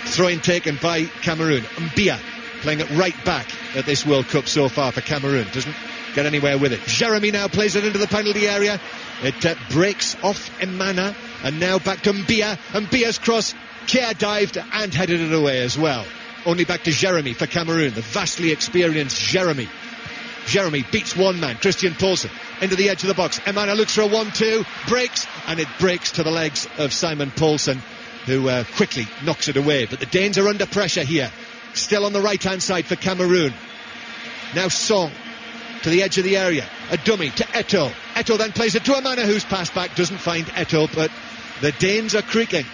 Speaker 4: Throw-in taken by Cameroon. Mbia playing it right back at this World Cup so far for Cameroon. Doesn't get anywhere with it. Jeremy now plays it into the penalty area. It breaks off Emana, and now back to Mbia. Mbia's cross. Kjaer dived and headed it away as well. Only back to Jeremy for Cameroon, the vastly experienced Jeremy. Jeremy beats one man, Christian Poulsen, into the edge of the box. Emana looks for a 1-2, breaks, and it breaks to the legs of Simon Poulsen, who quickly knocks it away. But the Danes are under pressure here. Still on the right-hand side for Cameroon. Now Song to the edge of the area. A dummy to Eto'o. Eto'o then plays it to Emana, who's passed back, doesn't find Eto'o, but the Danes are creaking.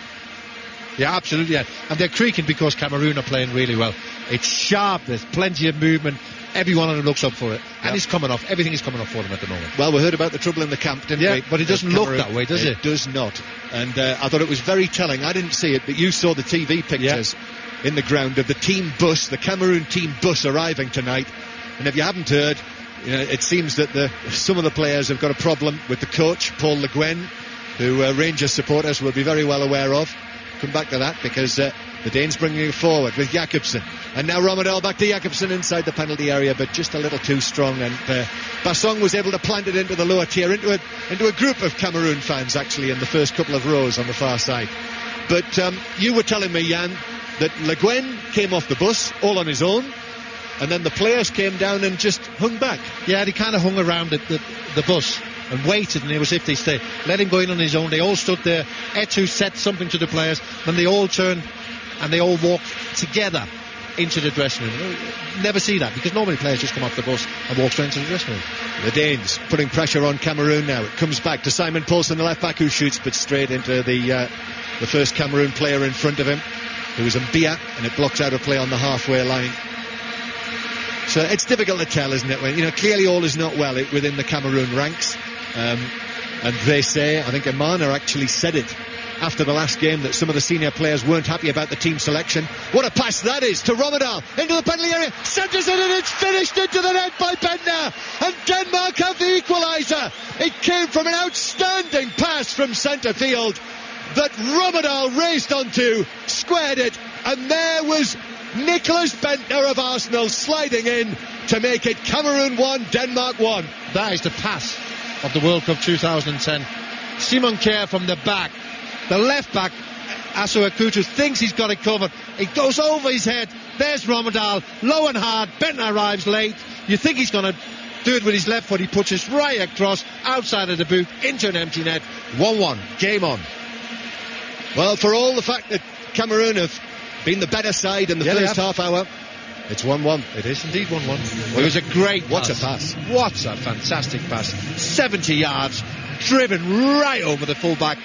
Speaker 3: Yeah, absolutely, yeah. And they're creaking because Cameroon are playing really well. It's sharp, there's plenty of movement. Everyone on them looks up for it. And it's coming off. Everything is coming off for them at the moment.
Speaker 4: Well, we heard about the trouble in the camp, didn't we?
Speaker 3: But it doesn't look that way, does it?
Speaker 4: It does not. And I thought it was very telling. I didn't see it, but you saw the TV pictures in the ground of the team bus, the Cameroon team bus arriving tonight. And if you haven't heard, it seems that some of the players have got a problem with the coach, Paul Le Guen, who Rangers supporters will be very well aware of. Come back to that because the Danes bringing it forward with Jakobsen. And now Romadal back to Jakobsen inside the penalty area, but just a little too strong. And Bassong was able to plant it into the lower tier, into a group of Cameroon fans actually in the first couple of rows on the far side. But you were telling me, Jan, that Le Guen came off the bus all on his own. and then the players came down and just hung back.
Speaker 3: Yeah, they kind of hung around the bus and waited, and it was if they stayed. Let him go in on his own. They all stood there. Etu said something to the players, then they all turned and they all walked together into the dressing room. Never see that, because normally players just come off the bus and walk straight into the dressing room.
Speaker 4: The Danes putting pressure on Cameroon now. It comes back to Simon Paulson, the left back, who shoots but straight into the first Cameroon player in front of him, who was Mbia, and it blocks out a play on the halfway line. So it's difficult to tell, isn't it? When, clearly all is not well within the Cameroon ranks, and they say, I think Emana actually said it after the last game, that some of the senior players weren't happy about the team selection. What a pass that is to Romadal into the penalty area, centres it, and it's finished into the net by Bentner, and Denmark have the equaliser. It came from an outstanding pass from centre field that Romadal raced onto, squared it, and there was Nicholas Bentner of Arsenal sliding in to make it Cameroon 1, Denmark 1.
Speaker 3: That is the pass of the World Cup 2010. Simon Kjær from the back. The left back, Asu Akutu, thinks he's got it covered. It goes over his head. There's Romadal, low and hard. Bentner arrives late. You think he's going to do it with his left foot. He puts it right across, outside of the boot, into an empty net. 1-1. Game on.
Speaker 4: Well, for all the fact that Cameroon have been the better side in the first half hour, it's 1-1.
Speaker 3: It is indeed 1-1. Well, it was a great pass.
Speaker 4: What a pass.
Speaker 3: What a fantastic pass. 70 yards, driven right over the full-back,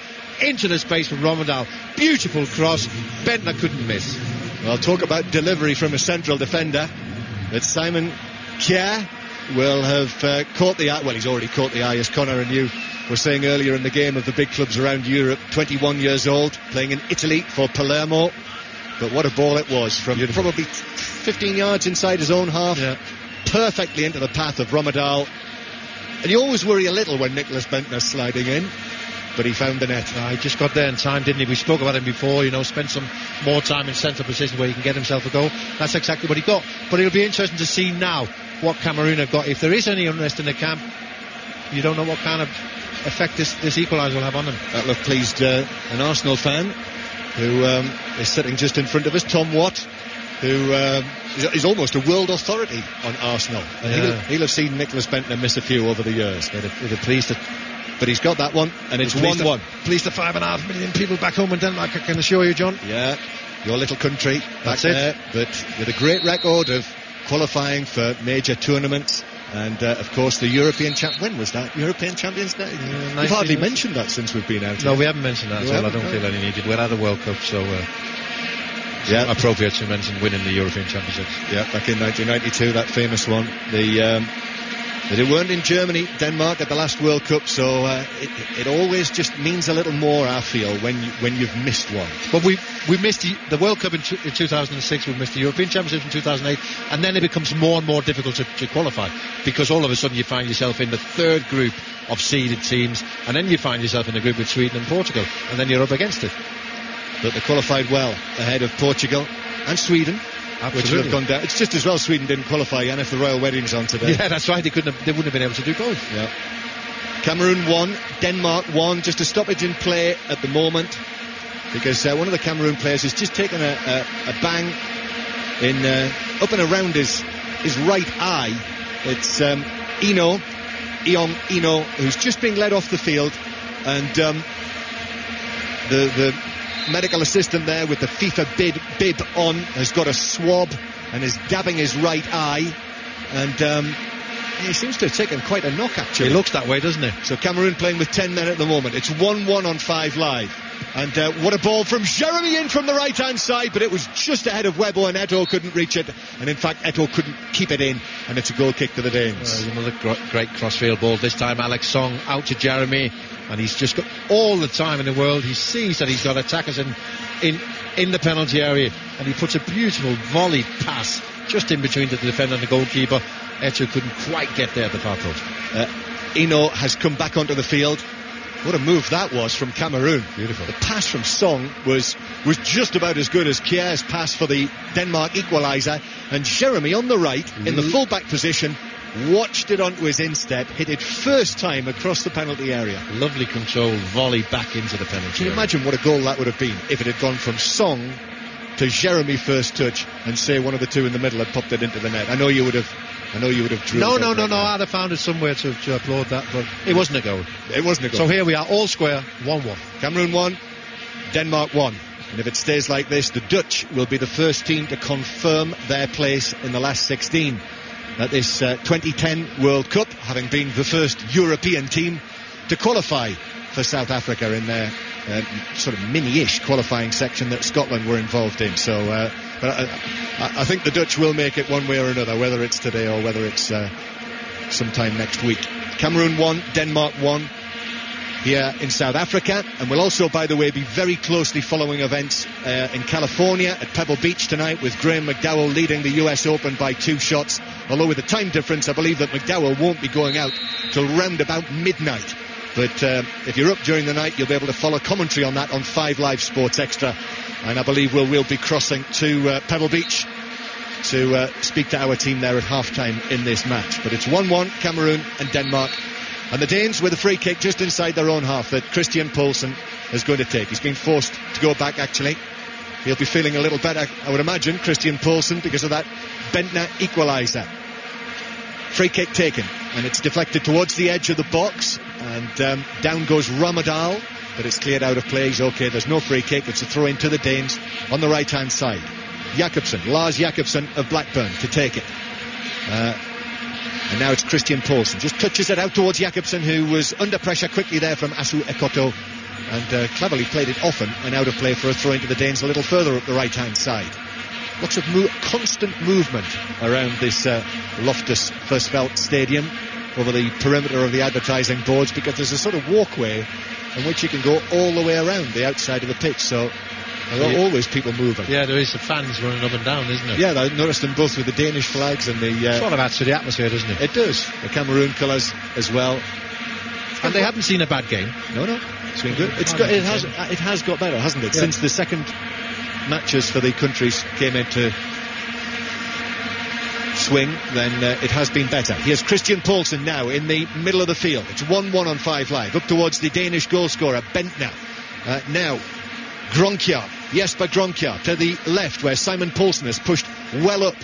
Speaker 3: into the space from Romadal. Beautiful cross. Bentner couldn't miss.
Speaker 4: Well, talk about delivery from a central defender. That Simon Kjær will have caught the eye. Well, he's already caught the eye, as Connor and you were saying earlier in the game, of the big clubs around Europe. 21 years old, playing in Italy for Palermo. But what a ball it was, from probably 15 yards inside his own half, perfectly into the path of Romadal. And you always worry a little when Nicholas Bentner's sliding in, but he found the net.
Speaker 3: He just got there in time, didn't he? We spoke about him before, spent some more time in central position where he can get himself a goal. That's exactly what he got. But it'll be interesting to see now what Cameroon have got. If there is any unrest in the camp, you don't know what kind of effect this equaliser will have on them.
Speaker 4: That'll have pleased an Arsenal fan who is sitting just in front of us, Tom Watt, who is almost a world authority on Arsenal. And he'll have seen Nicholas Bentner miss a few over the years.
Speaker 3: They'd have pleased it.
Speaker 4: But he's got that one, and it's 1-1.
Speaker 3: Pleased the 5.5 million people back home in Denmark, I can assure you, John.
Speaker 4: Yeah, your little country back there, but with a great record of qualifying for major tournaments. And of course the European when was that? European Champions Day? We've hardly mentioned that since we've been out here.
Speaker 3: No, we haven't mentioned that at all. I don't feel any needed. We're at the World Cup, so appropriate to mention winning the European Championships.
Speaker 4: Yeah, back in 1992, that famous one. They weren't in Germany, Denmark at the last World Cup, so it always just means a little more, I feel, when you've missed one.
Speaker 3: But we missed the World Cup in 2006, we missed the European Championships in 2008, and then it becomes more and more difficult to qualify, because all of a sudden you find yourself in the third group of seeded teams, and then you find yourself in a group with Sweden and Portugal, and then you're up against it.
Speaker 4: But they qualified well ahead of Portugal and Sweden.
Speaker 3: Absolutely.
Speaker 4: Which would have gone down. It's just as well Sweden didn't qualify, and if the royal wedding's on today.
Speaker 3: Yeah, that's right. They wouldn't have been able to do both.
Speaker 4: Yeah. Cameroon 1, Denmark 1. Just a stoppage in play at the moment, because one of the Cameroon players has just taken a bang in up and around his right eye. It's Eong Ino, who's just being led off the field, and the medical assistant there with the FIFA bib on has got a swab and is dabbing his right eye, and he seems to have taken quite a knock, actually.
Speaker 3: He looks that way, doesn't he?
Speaker 4: So Cameroon playing with 10 men at the moment. It's 1-1 on 5 Live, and what a ball from Jeremy in from the right hand side, but it was just ahead of Webo, and Eto'o couldn't reach it, and in fact Eto'o couldn't keep it in, and it's a goal kick to the Danes.
Speaker 3: Another great crossfield ball, this time Alex Song out to Jeremy, and he's just got all the time in the world. He sees that he's got attackers in the penalty area, and he puts a beautiful volley pass just in between the defender and the goalkeeper. Eto'o couldn't quite get there at the far post.
Speaker 4: Ino has come back onto the field. What a move that was from Cameroon.
Speaker 3: Beautiful.
Speaker 4: The pass from Song was just about as good as Kjær's pass for the Denmark equaliser, and Jeremy on the right in the full-back position watched it onto his instep, hit it first time across the penalty area.
Speaker 3: Lovely control, volley back into the penalty
Speaker 4: Can you
Speaker 3: area.
Speaker 4: imagine what a goal that would have been if it had gone from Song to Jeremy first touch and say one of the two in the middle had popped it into the net. I know you would have drilled.
Speaker 3: No. I'd have found it somewhere to applaud that, but it wasn't a goal.
Speaker 4: It wasn't a goal.
Speaker 3: So here we are, all square, 1-1.
Speaker 4: Cameroon 1, Denmark 1. And if it stays like this, the Dutch will be the first team to confirm their place in the last 16 at this 2010 World Cup, having been the first European team to qualify for South Africa in their sort of mini-ish qualifying section that Scotland were involved in. So, but I think the Dutch will make it one way or another, whether it's today or whether it's sometime next week. Cameroon 1, Denmark 1 here in South Africa, and we'll also, by the way, be very closely following events in California at Pebble Beach tonight, with Graham McDowell leading the US Open by 2 shots, although with the time difference I believe that McDowell won't be going out till round about midnight. But if you're up during the night, you'll be able to follow commentary on that on 5 Live Sports Extra, and I believe we'll be crossing to Pebble Beach to speak to our team there at half-time in this match. But it's 1-1, Cameroon and Denmark, and the Danes with a free kick just inside their own half that Christian Poulsen is going to take. He's been forced to go back, actually. He'll be feeling a little better, I would imagine, Christian Poulsen, because of that Bentner equaliser. Free kick taken, and it's deflected towards the edge of the box, and down goes Ramadal, but it's cleared out of play. He's okay, there's no free kick. It's a throw in to the Danes on the right hand side. Lars Jakobsen of Blackburn to take it, and now it's Christian Poulsen, just touches it out towards Jakobsen, who was under pressure quickly there from Asu Ekoto, and cleverly played it often and out of play for a throw into the Danes a little further up the right hand side. Lots of constant movement around this Loftus Versfeld Stadium over the perimeter of the advertising boards, because there's a sort of walkway in which you can go all the way around the outside of the pitch, so there are always people moving.
Speaker 3: Yeah, there is the fans running up and down, isn't it?
Speaker 4: Yeah, I noticed them both with the Danish flags and the...
Speaker 3: sort of adds to the atmosphere, doesn't it?
Speaker 4: It does. The Cameroon colours as well.
Speaker 3: And they haven't seen a bad game.
Speaker 4: No. It's been good. It has got better, hasn't it? Yeah. Since the second matches for the countries came into swing, then it has been better. Here's Christian Poulsen now in the middle of the field. It's 1-1 on 5 Live, up towards the Danish goal scorer Bentner. Now Jesper Gronkjær to the left, where Simon Poulsen has pushed well up.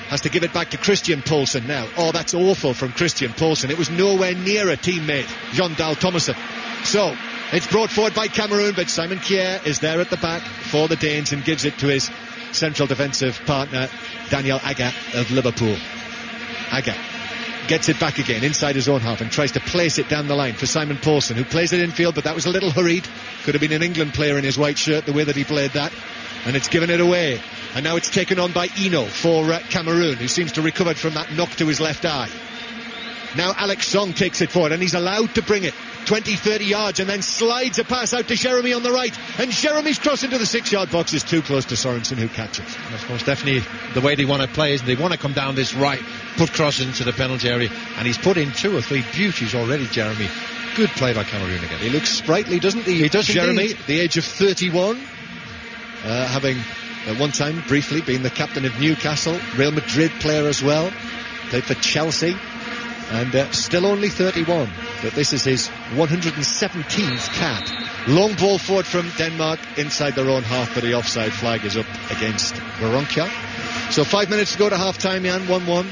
Speaker 4: Has to give it back to Christian Poulsen now. Oh, that's awful from Christian Poulsen. It was nowhere near a teammate, Jon Dahl Tomasson. So it's brought forward by Cameroon, but Simon Kjær is there at the back for the Danes and gives it to his central defensive partner, Daniel Agger of Liverpool. Agger gets it back again inside his own half and tries to place it down the line for Simon Poulsen, who plays it infield, but that was a little hurried. Could have been an England player in his white shirt, the way that he played that. And it's given it away. And now it's taken on by Eno for Cameroon, who seems to have recovered from that knock to his left eye. Now Alex Song takes it forward, and he's allowed to bring it 20-30 yards, and then slides a pass out to Jeremy on the right, and Jeremy's cross into the 6-yard box is too close to Sorensen, who catches.
Speaker 3: That's most definitely the way they want to play, isn't it? They want to come down this right, put crosses into the penalty area, and he's put in 2 or 3 beauties already, Jeremy. Good play by Cameroon again.
Speaker 4: He looks sprightly, doesn't he?
Speaker 3: He does,
Speaker 4: Jeremy,
Speaker 3: indeed.
Speaker 4: The age of 31, having at one time briefly been the captain of Newcastle, Real Madrid player as well, played for Chelsea, and still only 31, but this is his 117th cap. Long ball forward from Denmark inside their own half, but the offside flag is up against Gronkjær. So 5 minutes to go to half time, Jan, 1-1.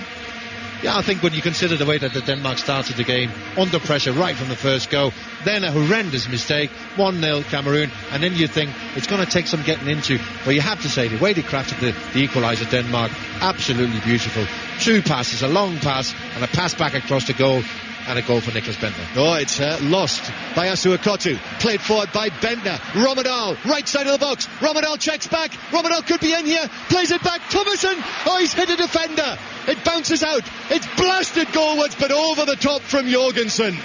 Speaker 3: Yeah, I think when you consider the way that the Denmark started the game, under pressure right from the first go, then a horrendous mistake, 1-0 Cameroon, and then you think it's going to take some getting into. But you have to say, the way they crafted the equaliser, Denmark, absolutely beautiful. 2 passes, a long pass, and a pass back across the goal, and a goal for Nicholas Bentner.
Speaker 4: Oh, it's lost by Asu Ekoto. Played forward by Bentner. Ramadal, right side of the box. Ramadal checks back. Ramadal could be in here. Plays it back. Tomasson. Oh, he's hit a defender. It bounces out. It's blasted goalwards, but over the top from Jorgensen.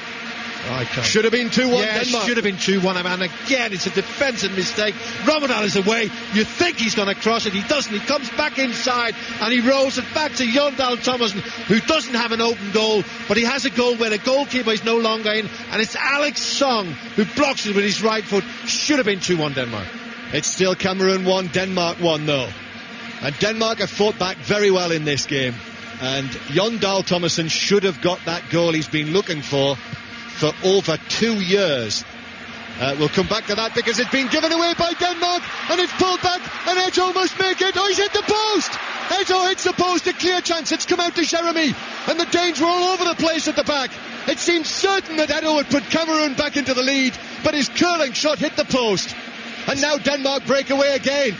Speaker 4: Should have been 2-1
Speaker 3: yeah,
Speaker 4: Denmark.
Speaker 3: Should have been 2-1, and again it's a defensive mistake. Ramadal is away. You think he's going to cross it, he doesn't. He comes back inside and he rolls it back to Jon Dahl Tomasson, who doesn't have an open goal, but he has a goal where the goalkeeper is no longer in, and it's Alex Song who blocks it with his right foot. Should have been 2-1 Denmark.
Speaker 4: It's still Cameroon 1, Denmark 1 though, and Denmark have fought back very well in this game, and Jon Dahl Tomasson should have got that goal he's been looking for over 2 years. We'll come back to that because it's been given away by Denmark, and it's pulled back, and Eto'o must make it. Oh, he's hit the post. Eto'o hits the post, a clear chance. It's come out to Jeremy, and the Danes were all over the place at the back. It seemed certain that Eto'o would put Cameroon back into the lead, but his curling shot hit the post. And now Denmark break away again.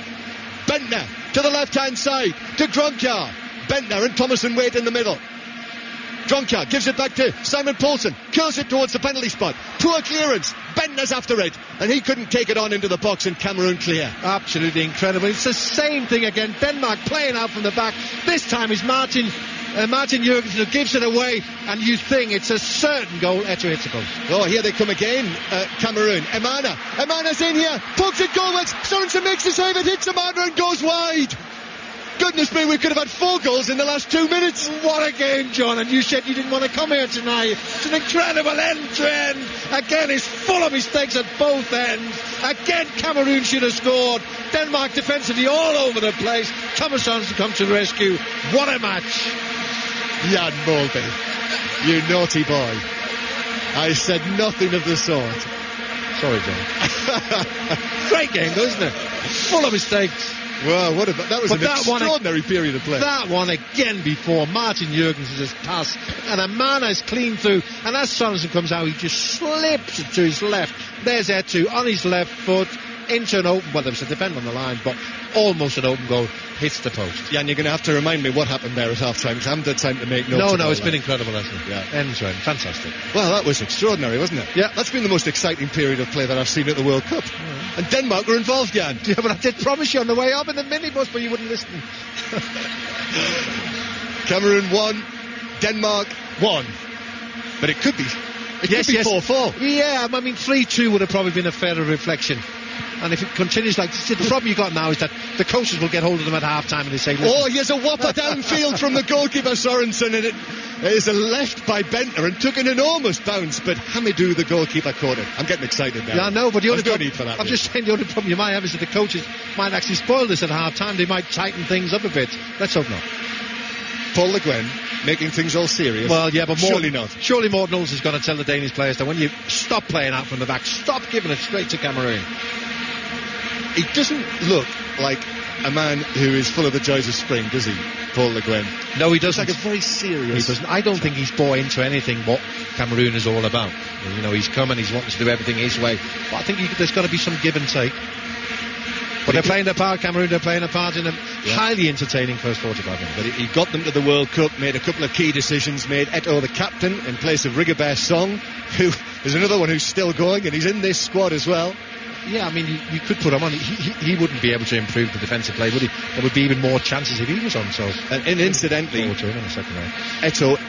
Speaker 4: Bentner to the left-hand side, to Gronkjar. Bentner and Thomason wait in the middle. Gronkjar gives it back to Simon Poulsen, curls it towards the penalty spot. Poor clearance. Bentner's after it, and he couldn't take it on into the box, and Cameroon clear.
Speaker 3: Absolutely incredible. It's the same thing again. Denmark playing out from the back. This time is Martin Jurgensen who gives it away, and you think it's a certain goal. Eto'o hits the post.
Speaker 4: Oh, here they come again, Cameroon. Emana's in here, pokes it goalwards. Sorensen makes the save, it hits Emana and goes wide. Goodness me, we could have had 4 goals in the last 2 minutes.
Speaker 3: What a game, John, and you said you didn't want to come here tonight. It's an incredible end-to-end. Again, it's full of mistakes at both ends. Again, Cameroon should have scored. Denmark defensively all over the place. Thomas Sorensen come to the rescue. What a match.
Speaker 4: Jan Molby, you naughty boy. I said nothing of the sort.
Speaker 3: Sorry, John. Great game, though, isn't it? Full of mistakes.
Speaker 4: Well, that was an extraordinary period of play.
Speaker 3: That one again before Martin Jurgensen's pass, and Emana is clean through, and as Sorensen comes out, he just slips it to his left. There's Eto'o on his left foot into an open, well, there was a defender on the line, but almost an open goal, hits the post.
Speaker 4: Yeah, and you're going to have to remind me what happened there at half-time, because I haven't had time to make notes.
Speaker 3: No, it's been incredible, hasn't it?
Speaker 4: Yeah.
Speaker 3: End to end, fantastic.
Speaker 4: Well, that was extraordinary, wasn't it?
Speaker 3: Yeah.
Speaker 4: That's been the most exciting period of play that I've seen at the World Cup. And Denmark were involved, Jan.
Speaker 3: Yeah, but I did promise you on the way up in the minibus, but you wouldn't listen.
Speaker 4: Cameroon 1, Denmark 1. But it could be 4-4.
Speaker 3: Yeah, I mean 3-2 would have probably been a fairer reflection. And if it continues like this, the problem you've got now is that the coaches will get hold of them at half-time and they say, listen.
Speaker 4: Oh, here's a whopper downfield from the goalkeeper Sorensen, and it is a left by Bentner and took an enormous bounce, but Hamidou, the goalkeeper, caught it. I'm getting excited now.
Speaker 3: Yeah, I know, but the only
Speaker 4: no need for that.
Speaker 3: I'm just saying the only problem you might have is that the coaches might actually spoil this at half-time. They might tighten things up a bit. Let's hope not.
Speaker 4: Paul Le Guen making things all serious.
Speaker 3: Well, yeah, but
Speaker 4: surely not.
Speaker 3: Surely Morten Olsen is going to tell the Danish players that when you stop playing out from the back, stop giving it straight to Cameroon.
Speaker 4: He doesn't look like a man who is full of the joys of spring, does he, Paul Le Guen?
Speaker 3: No, he doesn't.
Speaker 4: He's like a very serious.
Speaker 3: He doesn't. I don't think he's bought into anything what Cameroon is all about. You know, he's come and he's wanting to do everything his way. But I think there's got to be some give and take. But they're playing their part, Cameroon. They're playing a part in a highly entertaining first 45 minutes.
Speaker 4: But he got them to the World Cup, made a couple of key decisions, made Eto'o the captain in place of Rigobert Song, who is another one who's still going, and he's in this squad as well.
Speaker 3: Yeah, I mean, you could put him on. He wouldn't be able to improve the defensive play, would he? There would be even more chances if he was on. So,
Speaker 4: and incidentally, Eto'o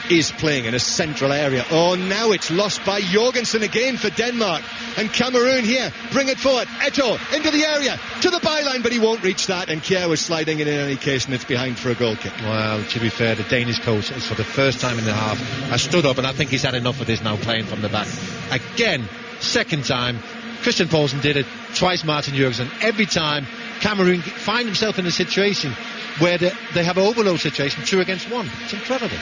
Speaker 4: is playing in a central area. Oh, now it's lost by Jorgensen again for Denmark. And Cameroon here, bring it forward. Eto'o into the area, to the byline, but he won't reach that. And Kjær was sliding in any case, and it's behind for a goal kick.
Speaker 3: Well, to be fair, the Danish coach, for the first time in the half, has stood up, and I think he's had enough of this now, playing from the back. Again, second time. Christian Poulsen did it, twice Martin Jurgensen. Every time Cameroon find himself in a situation where they have an overload situation, 2 against 1. It's incredible.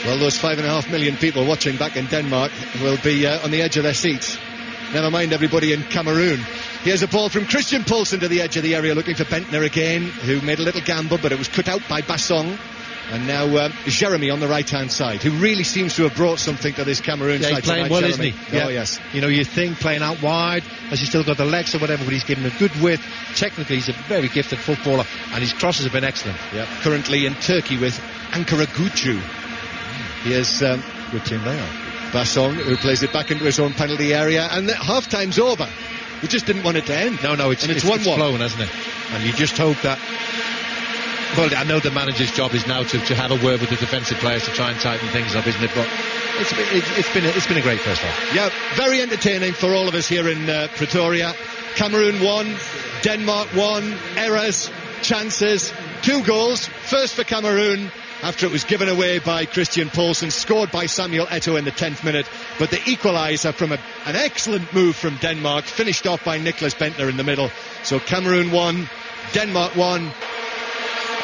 Speaker 4: Well, those 5.5 million people watching back in Denmark will be on the edge of their seats. Never mind everybody in Cameroon. Here's a ball from Christian Poulsen to the edge of the area, looking for Bentner again, who made a little gamble, but it was cut out by Bassong. And now Jeremy on the right-hand side, who really seems to have brought something to this Cameroon side.
Speaker 3: He's playing
Speaker 4: tonight,
Speaker 3: well,
Speaker 4: Jeremy.
Speaker 3: isn't he? Yeah.
Speaker 4: Oh, yes.
Speaker 3: You know, you think playing out wide, has he still got the legs or whatever, but he's given a good width. Technically, he's a very gifted footballer, and his crosses have been excellent.
Speaker 4: Yeah. Currently in Turkey with Ankara Gucu. Here's
Speaker 3: good team they are.
Speaker 4: Bassong, who plays it back into his own penalty area, and half-time's over. We just didn't want it to end.
Speaker 3: No, it's 1-1. It's flown, hasn't it? And you just hope that. Well, I know the manager's job is now to have a word with the defensive players to try and tighten things up, isn't it? But it's been a great first half.
Speaker 4: Yeah, very entertaining for all of us here in Pretoria. Cameroon 1, Denmark 1, errors, chances, 2 goals. First for Cameroon after it was given away by Christian Poulsen, scored by Samuel Eto'o in the 10th minute. But the equaliser from an excellent move from Denmark, finished off by Nicholas Bentner in the middle. So Cameroon 1, Denmark 1.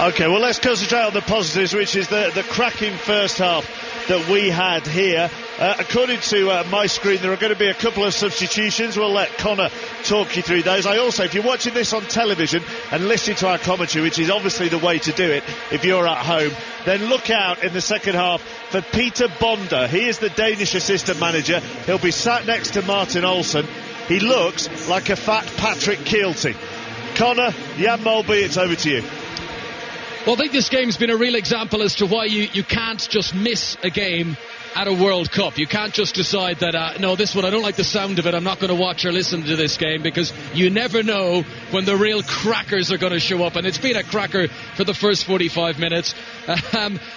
Speaker 1: OK, well, let's concentrate on the positives, which is the cracking first half that we had here. According to my screen, there are going to be a couple of substitutions. We'll let Connor talk you through those. I also, if you're watching this on television and listening to our commentary, which is obviously the way to do it if you're at home, then look out in the second half for Peter Bonder. He is the Danish assistant manager. He'll be sat next to Martin Olsen. He looks like a fat Patrick Keelty. Connor, Jan Molby, it's over to you.
Speaker 2: Well, I think this game's been a real example as to why you can't just miss a game at a World Cup. You can't just decide that, no, this one, I don't like the sound of it, I'm not going to watch or listen to this game, because you never know when the real crackers are going to show up, and it's been a cracker for the first 45 minutes.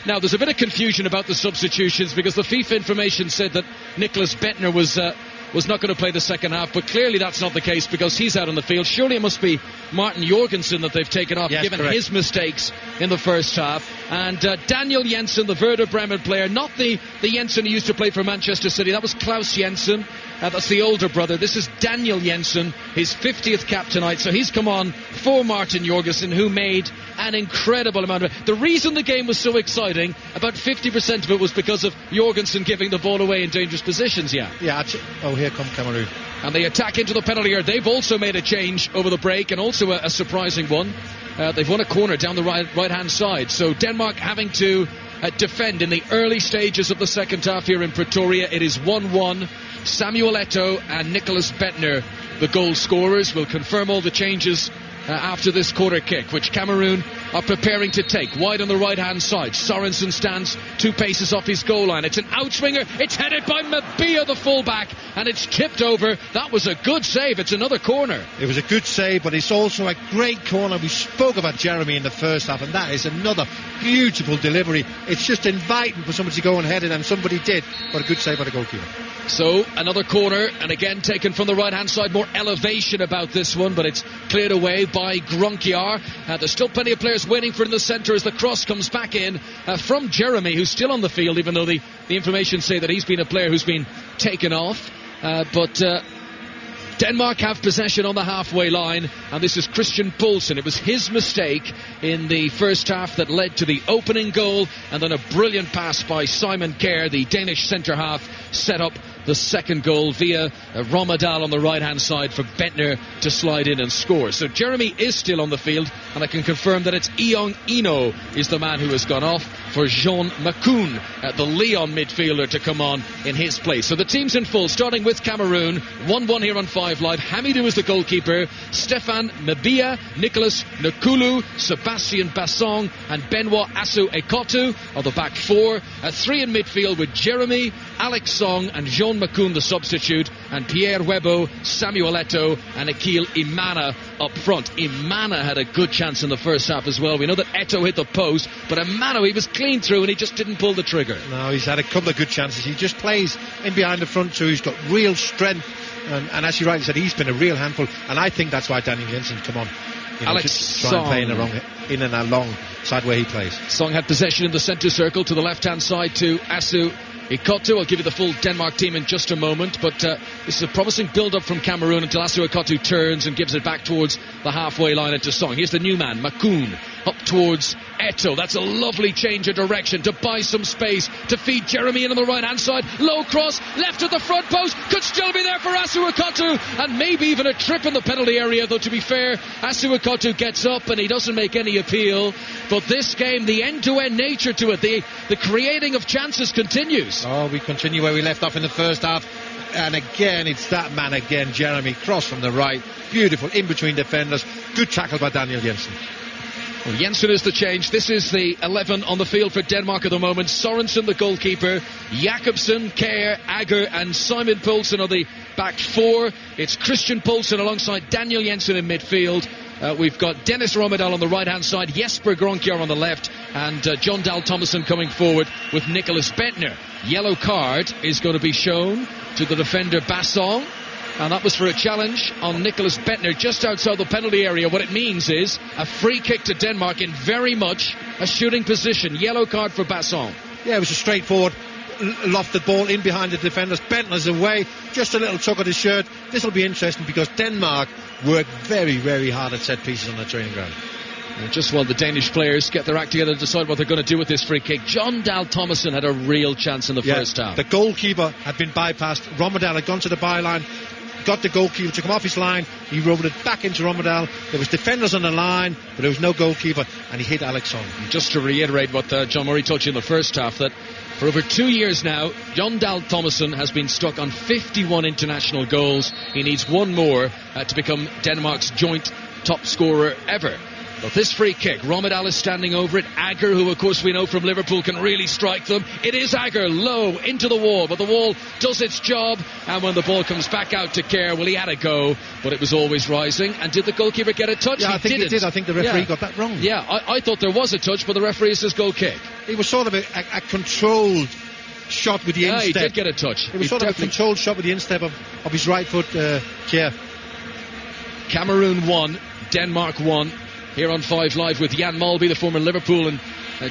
Speaker 2: Now, there's a bit of confusion about the substitutions, because the FIFA information said that Nicholas Bettner was not going to play the second half, but clearly that's not the case because he's out on the field. Surely it must be Martin Jorgensen that they've taken off,
Speaker 3: yes,
Speaker 2: given
Speaker 3: correct.
Speaker 2: his mistakes in the first half. And Daniel Jensen, the Werder Bremen player, not the Jensen who used to play for Manchester City. That was Klaus Jensen. That's the older brother. This is Daniel Jensen, his 50th cap tonight. So he's come on for Martin Jorgensen, who made an incredible amount of it. The reason the game was so exciting, about 50% of it was because of Jorgensen giving the ball away in dangerous positions,
Speaker 3: Yeah, here come Cameroon.
Speaker 2: And they attack into the penalty area. They've also made a change over the break, and also a surprising one. They've won a corner down the right-hand side. So Denmark having to defend in the early stages of the second half here in Pretoria. It is 1-1. Samuel Eto'o and Nicholas Bettner, the goal scorers, will confirm all the changes after this corner kick, which Cameroon are preparing to take. Wide on the right-hand side. Sorensen stands 2 paces off his goal line. It's an outswinger. It's headed by Mabia, the fullback, and it's tipped over. That was a good save. It's another corner.
Speaker 3: It was a good save, but it's also a great corner. We spoke about Jeremy in the first half, and that is another beautiful delivery. It's just inviting for somebody to go and head it, and somebody did. But a good save by the goalkeeper.
Speaker 2: So another corner, and again taken from the right-hand side. More elevation about this one, but it's cleared away by Gronkiar. There's still plenty of players waiting for it in the centre as the cross comes back in from Jeremy, who's still on the field, even though the information say that he's been a player who's been taken off. But Denmark have possession on the halfway line, and this is Christian Poulsen. It was his mistake in the first half that led to the opening goal, and then a brilliant pass by Simon Kjær, the Danish centre-half, set up the second goal via Romadal on the right-hand side for Bettner to slide in and score. So Jeremy is still on the field, and I can confirm that it's Iong Ino is the man who has gone off for Jean Makoun, the Leon midfielder, to come on in his place. So the team's in full, starting with Cameroon. 1-1 here on 5 Live. Hamidou is the goalkeeper. Stefan Mabia, Nicholas Nkulu, Sebastian Bassong and Benoit Assou-Ekotto are the back 4. 3 in midfield with Jeremy, Alex Song and Jean Makoun, the substitute, and Pierre Webo, Samuel Eto'o and Akil Imana up front. Imana had a good chance in the first half as well. We know that Eto'o hit the post, but Imana, he was clean through and he just didn't pull the trigger.
Speaker 3: No, he's had a couple of good chances. He just plays in behind the front two. He's got real strength, and as you rightly said, he's been a real handful, and I think that's why Daniel Jensen's come on.
Speaker 2: Alex
Speaker 3: Song play in and alongside where he plays.
Speaker 2: Song had possession in the centre circle to the left-hand side to Assou-Ekotto. I'll give you the full Denmark team in just a moment, but this is a promising build-up from Cameroon until Assou-Ekotto turns and gives it back towards the halfway line into Song. Here's the new man, Makoun, up towards Eto'o. That's a lovely change of direction to buy some space to feed Jeremy in on the right-hand side. Low cross, left at the front post, could still be there for Assou-Ekotto, and maybe even a trip in the penalty area, though to be fair, Assou-Ekotto gets up and he doesn't make any appeal. But this game, the end-to-end nature to it, the creating of chances continues.
Speaker 3: Oh, we continue where we left off in the first half. And again, it's that man again, Jeremy, cross from the right. Beautiful, in between defenders. Good tackle by Daniel Jensen.
Speaker 2: Well, Jensen is the change. This is the 11 on the field for Denmark at the moment. Sorensen, the goalkeeper. Jakobsen, Kjær, Agger and Simon Poulsen are the back 4. It's Christian Poulsen alongside Daniel Jensen in midfield. We've got Dennis Romadal on the right-hand side, Jesper Gronkiar on the left, and John Dahl Thomason coming forward with Nicholas Bettner. Yellow card is going to be shown to the defender Bassong, and that was for a challenge on Nicholas Bettner just outside the penalty area. What it means is a free kick to Denmark in very much a shooting position. Yellow card for Bassong.
Speaker 3: Yeah, it was a straightforward lofted ball in behind the defenders. Bentner's away, just a little tug at his shirt. This will be interesting because Denmark work very, very hard at set pieces on the training ground.
Speaker 2: Just while the Danish players get their act together to decide what they're going to do with this free kick, Jon Dahl Tomasson had a real chance in the first half.
Speaker 3: The goalkeeper had been bypassed. Rommedahl had gone to the byline, got the goalkeeper to come off his line. He rolled it back into Rommedahl. There was defenders on the line, but there was no goalkeeper, and he hit Alex Song.
Speaker 2: Just to reiterate what John Murray told you in the first half, that for over 2 years now, Jon Dahl Tomasson has been stuck on 51 international goals. He needs one more to become Denmark's joint top scorer ever. But this free kick, Rommedahl is standing over it. Agger, who of course we know from Liverpool can really strike them. It is Agger, low, into the wall, but the wall does its job. And when the ball comes back out to Kerr, well, he had a go, but it was always rising. And did the goalkeeper get a touch?
Speaker 3: Yeah, I think he did. I think the referee got that wrong.
Speaker 2: Yeah, I thought there was a touch, but the referee says goal kick.
Speaker 3: It was sort of a controlled shot with the instep.
Speaker 2: He did get a touch.
Speaker 3: It was sort of a controlled shot with the instep of his right foot, Kerr.
Speaker 2: Cameroon 1, Denmark 1. Here on 5 Live with Jan Malby, the former Liverpool and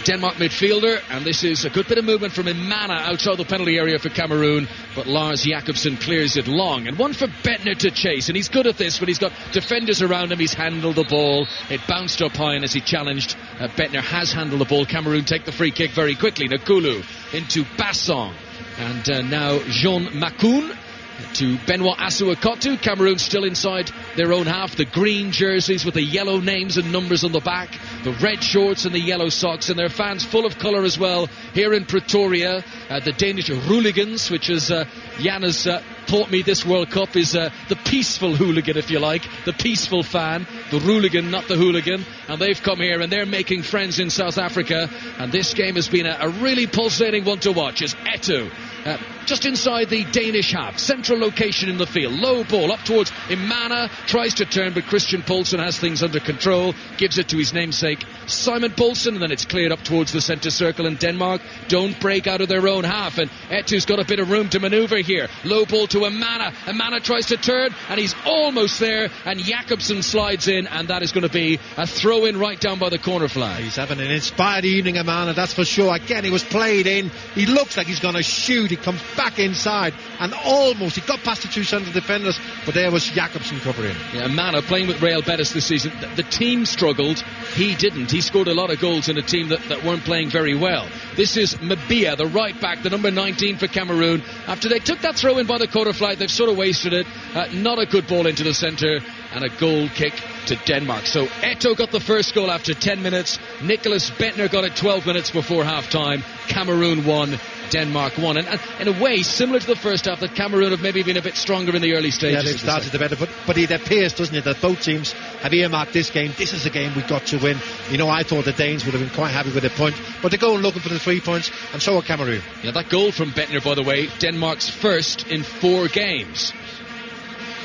Speaker 2: Denmark midfielder. And this is a good bit of movement from Imana outside the penalty area for Cameroon. But Lars Jakobsen clears it long. And one for Bettner to chase. And he's good at this when he's got defenders around him. He's handled the ball. It bounced up high, and as he challenged, Bettner has handled the ball. Cameroon take the free kick very quickly. Nkulu into Bassong. And now Jean Makoun to Benoit Asuakotu. Cameroon still inside their own half. The green jerseys with the yellow names and numbers on the back, the red shorts and the yellow socks, and their fans full of colour as well here in Pretoria. The Danish hooligans, which is Jan has taught me this World Cup, is the peaceful hooligan, if you like, the peaceful fan, the hooligan, not the hooligan. And they've come here and they're making friends in South Africa, and this game has been a really pulsating one to watch as Eto'o just inside the Danish half, central location in the field, low ball up towards Imana, tries to turn, but Christian Poulsen has things under control, gives it to his namesake Simon Poulsen, and then it's cleared up towards the centre circle, and Denmark don't break out of their own half, and Eto'o's got a bit of room to manoeuvre here. Low ball to Imana. Imana tries to turn, and he's almost there, and Jakobsen slides in, and that is going to be a throw-in right down by the corner flag.
Speaker 3: He's having an inspired evening, Imana, that's for sure. Again, he was played in. He looks like he's going to shoot. He comes back inside, and almost he got past the two central defenders, but there was Jakobsen covering.
Speaker 2: Yeah, Imana playing with Real Betis this season. The team struggled, he didn't. He scored a lot of goals in a team that weren't playing very well. This is Mabia, the right back, the number 19 for Cameroon. After they took that throw in by the quarter flag, they've sort of wasted it. Not a good ball into the centre, and a goal kick to Denmark. So Eto'o got the first goal after 10 minutes. Nicholas Bettner got it 12 minutes before half-time. Cameroon 1, Denmark 1. And in a way, similar to the first half, that Cameroon have maybe been a bit stronger in the early stages.
Speaker 3: Yeah, they've started the better, but it appears, doesn't it, that both teams have earmarked this game. This is a game we've got to win. You know, I thought the Danes would have been quite happy with a point, but they're going looking for the 3 points, and so are Cameroon.
Speaker 2: Yeah, that goal from Bettner, by the way, Denmark's first in 4 games.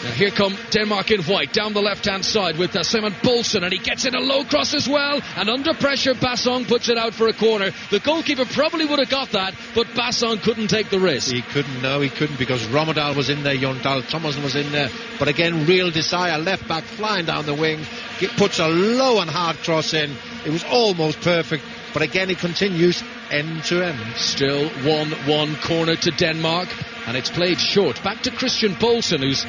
Speaker 2: Now here come Denmark in white down the left-hand side with Simon Poulsen, and he gets in a low cross as well, and under pressure Bassong puts it out for a corner. The goalkeeper probably would have got that, but Bassong couldn't take the risk.
Speaker 3: He couldn't because Rommedahl was in there, Jon Dahl Tomasson was in there, but again, real desire, left back flying down the wing, puts a low and hard cross in. It was almost perfect, but again it continues end to end. Still
Speaker 2: 1-1 corner to Denmark, and it's played short. Back to Christian Poulsen, who's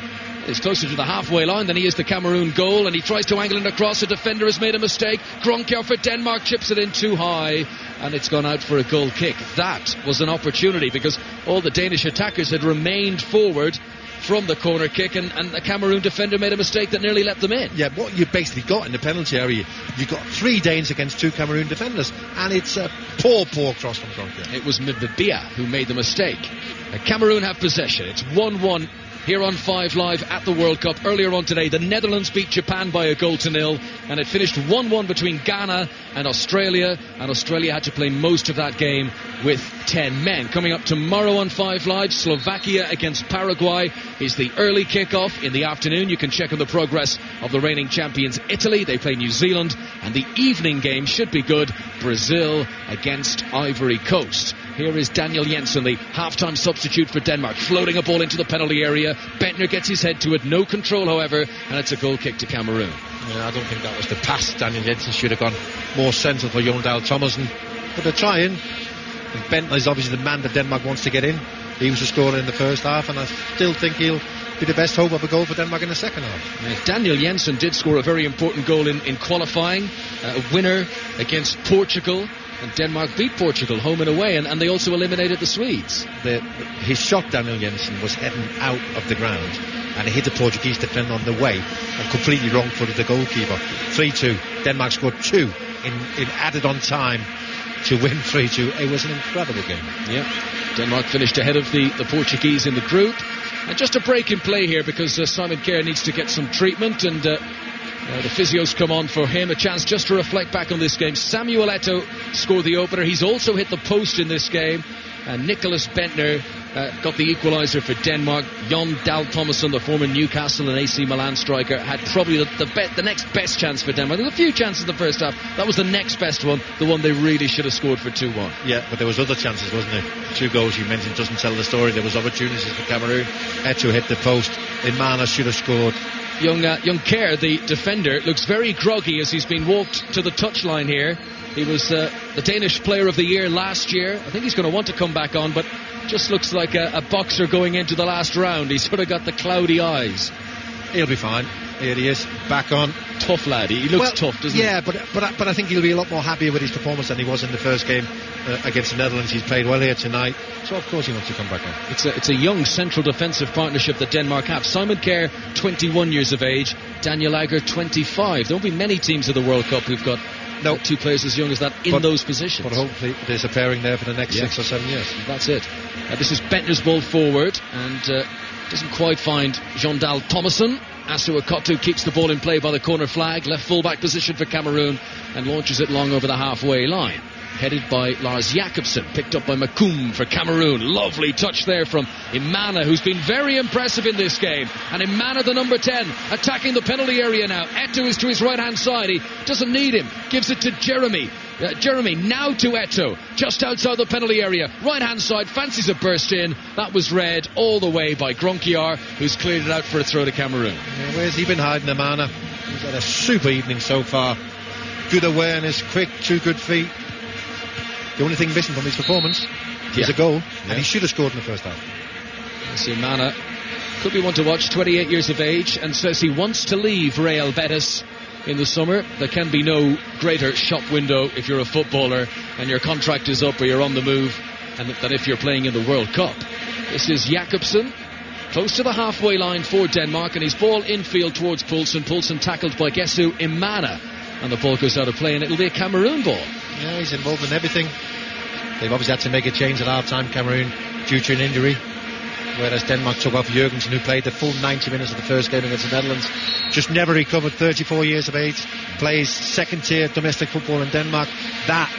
Speaker 2: closer to the halfway line than he is the Cameroon goal, and he tries to angle it across. A defender has made a mistake. Gronkier for Denmark chips it in too high, and it's gone out for a goal kick. That was an opportunity because all the Danish attackers had remained forward from the corner kick, and the Cameroon defender made a mistake that nearly let them in.
Speaker 3: Yeah, what you basically got in the penalty area, you got 3 Danes against 2 Cameroon defenders, and it's a poor cross from Gronkier.
Speaker 2: It was Mbabia who made the mistake. Cameroon have possession. It's 1-1 here on 5 Live at the World Cup. Earlier on today, the Netherlands beat Japan by 1-0, and it finished 1-1 between Ghana and Australia had to play most of that game with 10 men. Coming up tomorrow on 5 Live, Slovakia against Paraguay is the early kickoff in the afternoon. You can check on the progress of the reigning champions Italy. They play New Zealand, and the evening game should be good, Brazil against Ivory Coast. Here is Daniel Jensen, the half-time substitute for Denmark, floating a ball into the penalty area. Bettner gets his head to it, no control however, and it's a goal kick to Cameroon.
Speaker 3: Yeah, I don't think that was the pass. Daniel Jensen should have gone more central for Jon Dahl Tomasson, but they're trying. Bettner is obviously the man that Denmark wants to get in. He was a scorer in the first half, and I still think he'll be the best hope of a goal for Denmark in the second half.
Speaker 2: Daniel Jensen did score a very important goal in qualifying, a winner against Portugal, and Denmark beat Portugal home and away, and they also eliminated the Swedes.
Speaker 3: His shot, Daniel Jensen, was heading out of the ground, and it hit the Portuguese defender on the way and completely wrong-footed the goalkeeper. 3-2. Denmark scored 2 in added on time to win 3-2. It was an incredible game.
Speaker 2: Yeah, Denmark finished ahead of the Portuguese in the group. And just a break in play here because Simon Kerr needs to get some treatment, and the physios come on for him. A chance just to reflect back on this game. Samuel Eto'o scored the opener. He's also hit the post in this game. And Nicholas Bentner got the equaliser for Denmark. Jon Dahl Tomasson, the former Newcastle and AC Milan striker, had probably the next best chance for Denmark. There was a few chances in the first half. That was the next best one, the one they really should have scored for 2-1.
Speaker 3: Yeah, but there was other chances, wasn't there? 2 goals you mentioned doesn't tell the story. There was opportunities for Cameroon. Eto'o hit the post. Imana should have scored.
Speaker 2: Young Kerr, the defender, looks very groggy as he's been walked to the touchline here. He was the Danish Player of the Year last year. I think he's going to want to come back on, but just looks like a boxer going into the last round. He's sort of got the cloudy eyes.
Speaker 3: He'll be fine. Here he is, back on.
Speaker 2: Tough lad. He looks tough, doesn't he?
Speaker 3: Yeah, but I think he'll be a lot more happier with his performance than he was in the first game against the Netherlands. He's played well here tonight, so of course he wants to come back on.
Speaker 2: It's a young central defensive partnership that Denmark have. Simon Kerr, 21 years of age. Daniel Agger, 25. There won't be many teams of the World Cup who've got 2 players as young as that in those positions.
Speaker 3: But hopefully there's a pairing there for the next 6 or 7 years.
Speaker 2: That's it. This is Bentner's ball forward, and doesn't quite find Jon Dahl Tomasson. Asu Akoto keeps the ball in play by the corner flag, left full-back position for Cameroon, and launches it long over the halfway line. Headed by Lars Jakobsen, picked up by Makoum for Cameroon. Lovely touch there from Imana, who's been very impressive in this game. And Imana, the number 10, attacking the penalty area now. Eto'o is to his right-hand side. He doesn't need him. Gives it to Jeremy. Jeremy now to Eto'o, just outside the penalty area. Right-hand side, fancies a burst in. That was read all the way by Gronkiar, who's cleared it out for a throw to Cameroon.
Speaker 3: Yeah, where's he been hiding, Imana? He's had a super evening so far. Good awareness, quick, 2 good feet. The only thing missing from his performance is a goal, and he should have scored in the first half.
Speaker 2: Imana could be one to watch, 28 years of age, and says he wants to leave Real Betis in the summer. There can be no greater shop window if you're a footballer and your contract is up or you're on the move than if you're playing in the World Cup. This is Jakobsen, close to the halfway line for Denmark, and his ball infield towards Poulsen. Poulsen tackled by Gesu Imana, and the ball goes out of play, and it'll be a Cameroon ball.
Speaker 3: Yeah, he's involved in everything. They've obviously had to make a change at half-time, Cameroon, due to an injury, whereas Denmark took off Jurgensen, who played the full 90 minutes of the first game against the Netherlands. Just never recovered, 34 years of age, plays second-tier domestic football in Denmark. That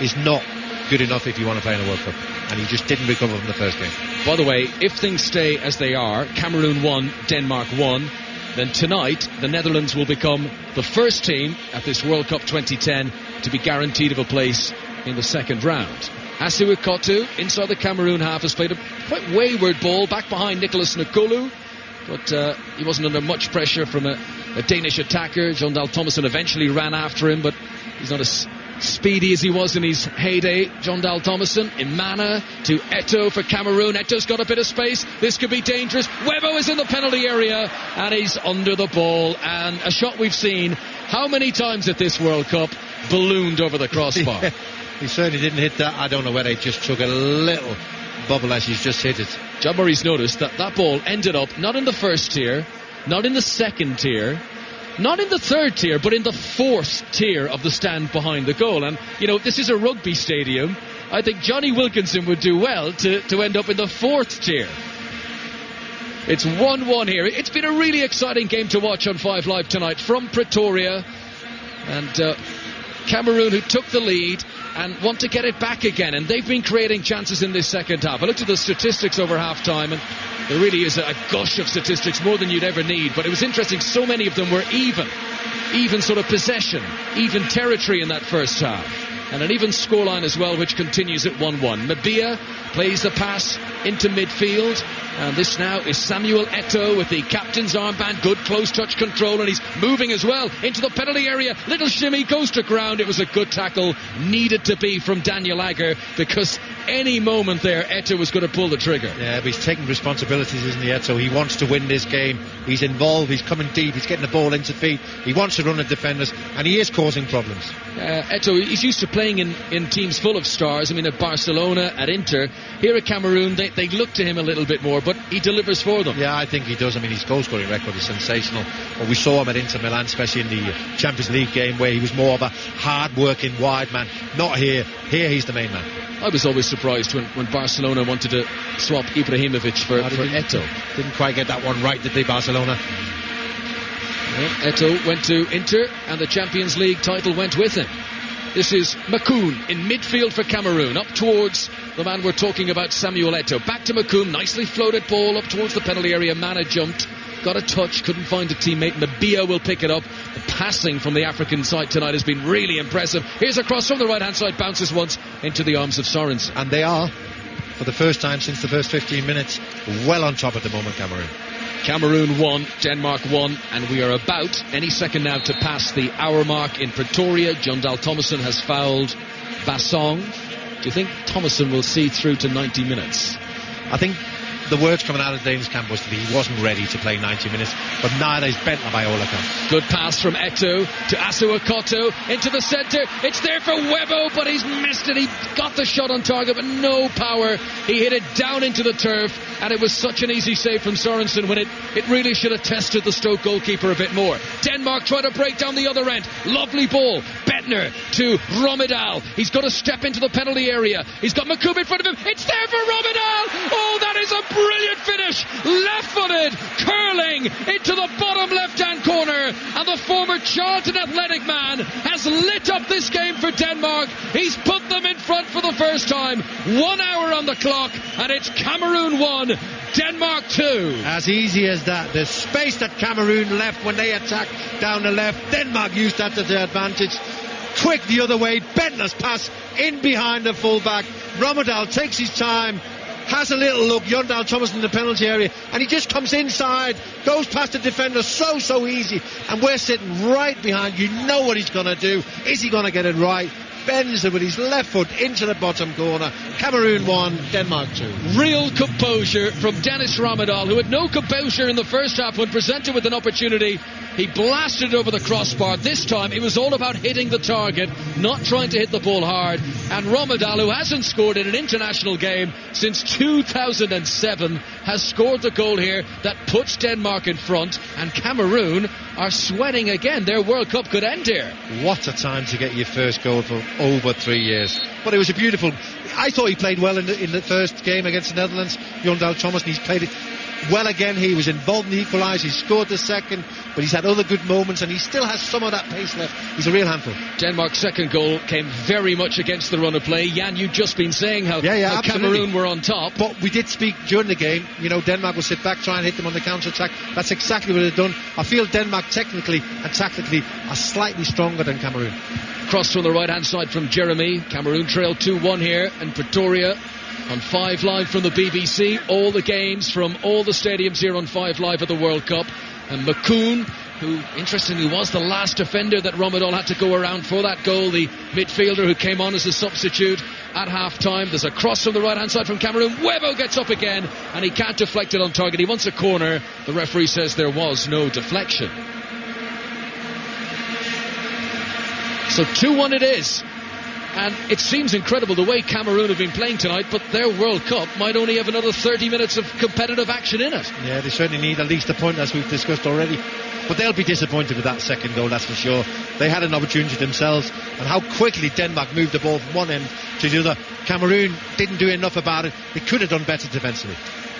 Speaker 3: is not good enough if you want to play in a World Cup, and he just didn't recover from the first game.
Speaker 2: By the way, if things stay as they are, Cameroon 1, Denmark 1, then tonight the Netherlands will become the first team at this World Cup 2010 to be guaranteed of a place in the second round. Asu Akoto inside the Cameroon half has played a quite wayward ball back behind Nicholas Nkulu, but he wasn't under much pressure from a Danish attacker. Jon Dahl Tomasson eventually ran after him, but he's not as speedy as he was in his heyday. Jon Dahl Tomasson, Imana to Eto'o for Cameroon. Eto's got a bit of space. This could be dangerous. Webo is in the penalty area and he's under the ball, and a shot we've seen how many times at this World Cup, ballooned over the crossbar.
Speaker 3: Yeah, he certainly didn't hit that. I don't know whether he just took a little bubble as he's just hit it.
Speaker 2: John Murray's noticed that ball ended up not in the first tier, not in the second tier, not in the third tier, but in the fourth tier of the stand behind the goal. And, you know, this is a rugby stadium. I think Johnny Wilkinson would do well to end up in the fourth tier. It's 1-1 here. It's been a really exciting game to watch on 5 Live tonight from Pretoria. And Cameroon, who took the lead and want to get it back again. And they've been creating chances in this second half. I looked at the statistics over half-time, and there really is a gush of statistics, more than you'd ever need. But it was interesting, so many of them were even sort of possession, even territory in that first half. And an even scoreline as well, which continues at 1-1. Mabia plays the pass into midfield. And this now is Samuel Eto'o with the captain's armband, good close touch control, and he's moving as well into the penalty area. Little shimmy, goes to ground. It was a good tackle, needed to be from Daniel Agger, because any moment there Eto'o was going to pull the trigger.
Speaker 3: Yeah, but he's taking responsibilities, isn't he, Eto'o? He wants to win this game. He's involved, he's coming deep, he's getting the ball into feet, he wants to run at defenders, and he is causing problems.
Speaker 2: Eto'o, he's used to playing in teams full of stars. I mean, at Barcelona, at Inter. Here at Cameroon, they look to him a little bit more, but he delivers for them.
Speaker 3: Yeah, I think he does. I mean, his goal-scoring record is sensational. Well, we saw him at Inter Milan, especially in the Champions League game, where he was more of a hard-working wide man. Not here. Here, he's the main man.
Speaker 2: I was always surprised when Barcelona wanted to swap Ibrahimovic for Eto'o.
Speaker 3: Didn't quite get that one right, did they, Barcelona?
Speaker 2: Well, Eto'o went to Inter, and the Champions League title went with him. This is Makoun in midfield for Cameroon, up towards the man we're talking about, Samuel Eto'o. Back to Makoun, nicely floated ball up towards the penalty area. Mana jumped, got a touch, couldn't find a teammate. Mabia will pick it up. The passing from the African side tonight has been really impressive. Here's a cross from the right-hand side, bounces once into the arms of Sorensen.
Speaker 3: And they are, for the first time since the first 15 minutes, well on top at the moment, Cameroon.
Speaker 2: Cameroon 1, Denmark 1, and we are about any second now to pass the hour mark in Pretoria. John Dahl Tomasson has fouled Bassong. Do you think Tomasson will see through to 90 minutes?
Speaker 3: I think the words coming out of the Danes camp was that he wasn't ready to play 90 minutes, but neither is Bentner by all accounts.
Speaker 2: Good pass from Eto'o to Asu Akoto into the centre. It's there for Webo, but he's missed it. He got the shot on target, but no power. He hit it down into the turf, and it was such an easy save from Sorensen when it really should have tested the Stoke goalkeeper a bit more. Denmark try to break down the other end. Lovely ball. Bentner to Romedal. He's got to step into the penalty area. He's got Makoum in front of him. It's there for Romedal. Oh, that is a brilliant finish. Left-footed, curling into the bottom left-hand corner. And the former Charlton Athletic man has lit up this game for Denmark. He's put them in front for the first time. 1 hour on the clock, and it's Cameroon 1, Denmark 2.
Speaker 3: As easy as that. The space that Cameroon left when they attacked down the left, Denmark used that to their advantage. Quick the other way, Bentner's pass in behind the fullback. Romedal takes his time, has a little look, John Dahl Tomasson in the penalty area, and he just comes inside, goes past the defender so easy, and we're sitting right behind. You know what he's going to do. Is he going to get it right? Bends it with his left foot into the bottom corner. Cameroon 1, Denmark 2.
Speaker 2: Real composure from Dennis Romedal, who had no composure in the first half when presented with an opportunity. He blasted over the crossbar. This time it was all about hitting the target, not trying to hit the ball hard. And Romedal, who hasn't scored in an international game since 2007, has scored the goal here that puts Denmark in front, and Cameroon are sweating again. Their World Cup could end here.
Speaker 3: What a time to get your first goal for over 3 years. But it was a beautiful... I thought he played well in the first game against the Netherlands. John Dahl Tomasson, he's played it well again. He was involved in the equaliser. He scored the second, but he's had other good moments, and he still has some of that pace left. He's a real handful.
Speaker 2: Denmark's second goal came very much against the run of play. Jan, you've just been saying how Cameroon were on top.
Speaker 3: But we did speak during the game. You know, Denmark will sit back, try and hit them on the counter-attack. That's exactly what they've done. I feel Denmark technically and tactically are slightly stronger than Cameroon.
Speaker 2: Cross from the right-hand side from Jeremy. Cameroon trail 2-1 here in Pretoria. On 5 Live from the BBC, all the games from all the stadiums here on 5 Live at the World Cup. And Makoun, who interestingly was the last defender that Romedal had to go around for that goal, the midfielder who came on as a substitute at half-time. There's a cross from the right-hand side from Cameroon. Webo gets up again, and he can't deflect it on target. He wants a corner. The referee says there was no deflection. So 2-1 it is. And it seems incredible the way Cameroon have been playing tonight, but their World Cup might only have another 30 minutes of competitive action in it.
Speaker 3: Yeah, they certainly need at least a point, as we've discussed already. But they'll be disappointed with that second goal, that's for sure. They had an opportunity themselves, and how quickly Denmark moved the ball from one end to the other. Cameroon didn't do enough about it. They could have done better defensively.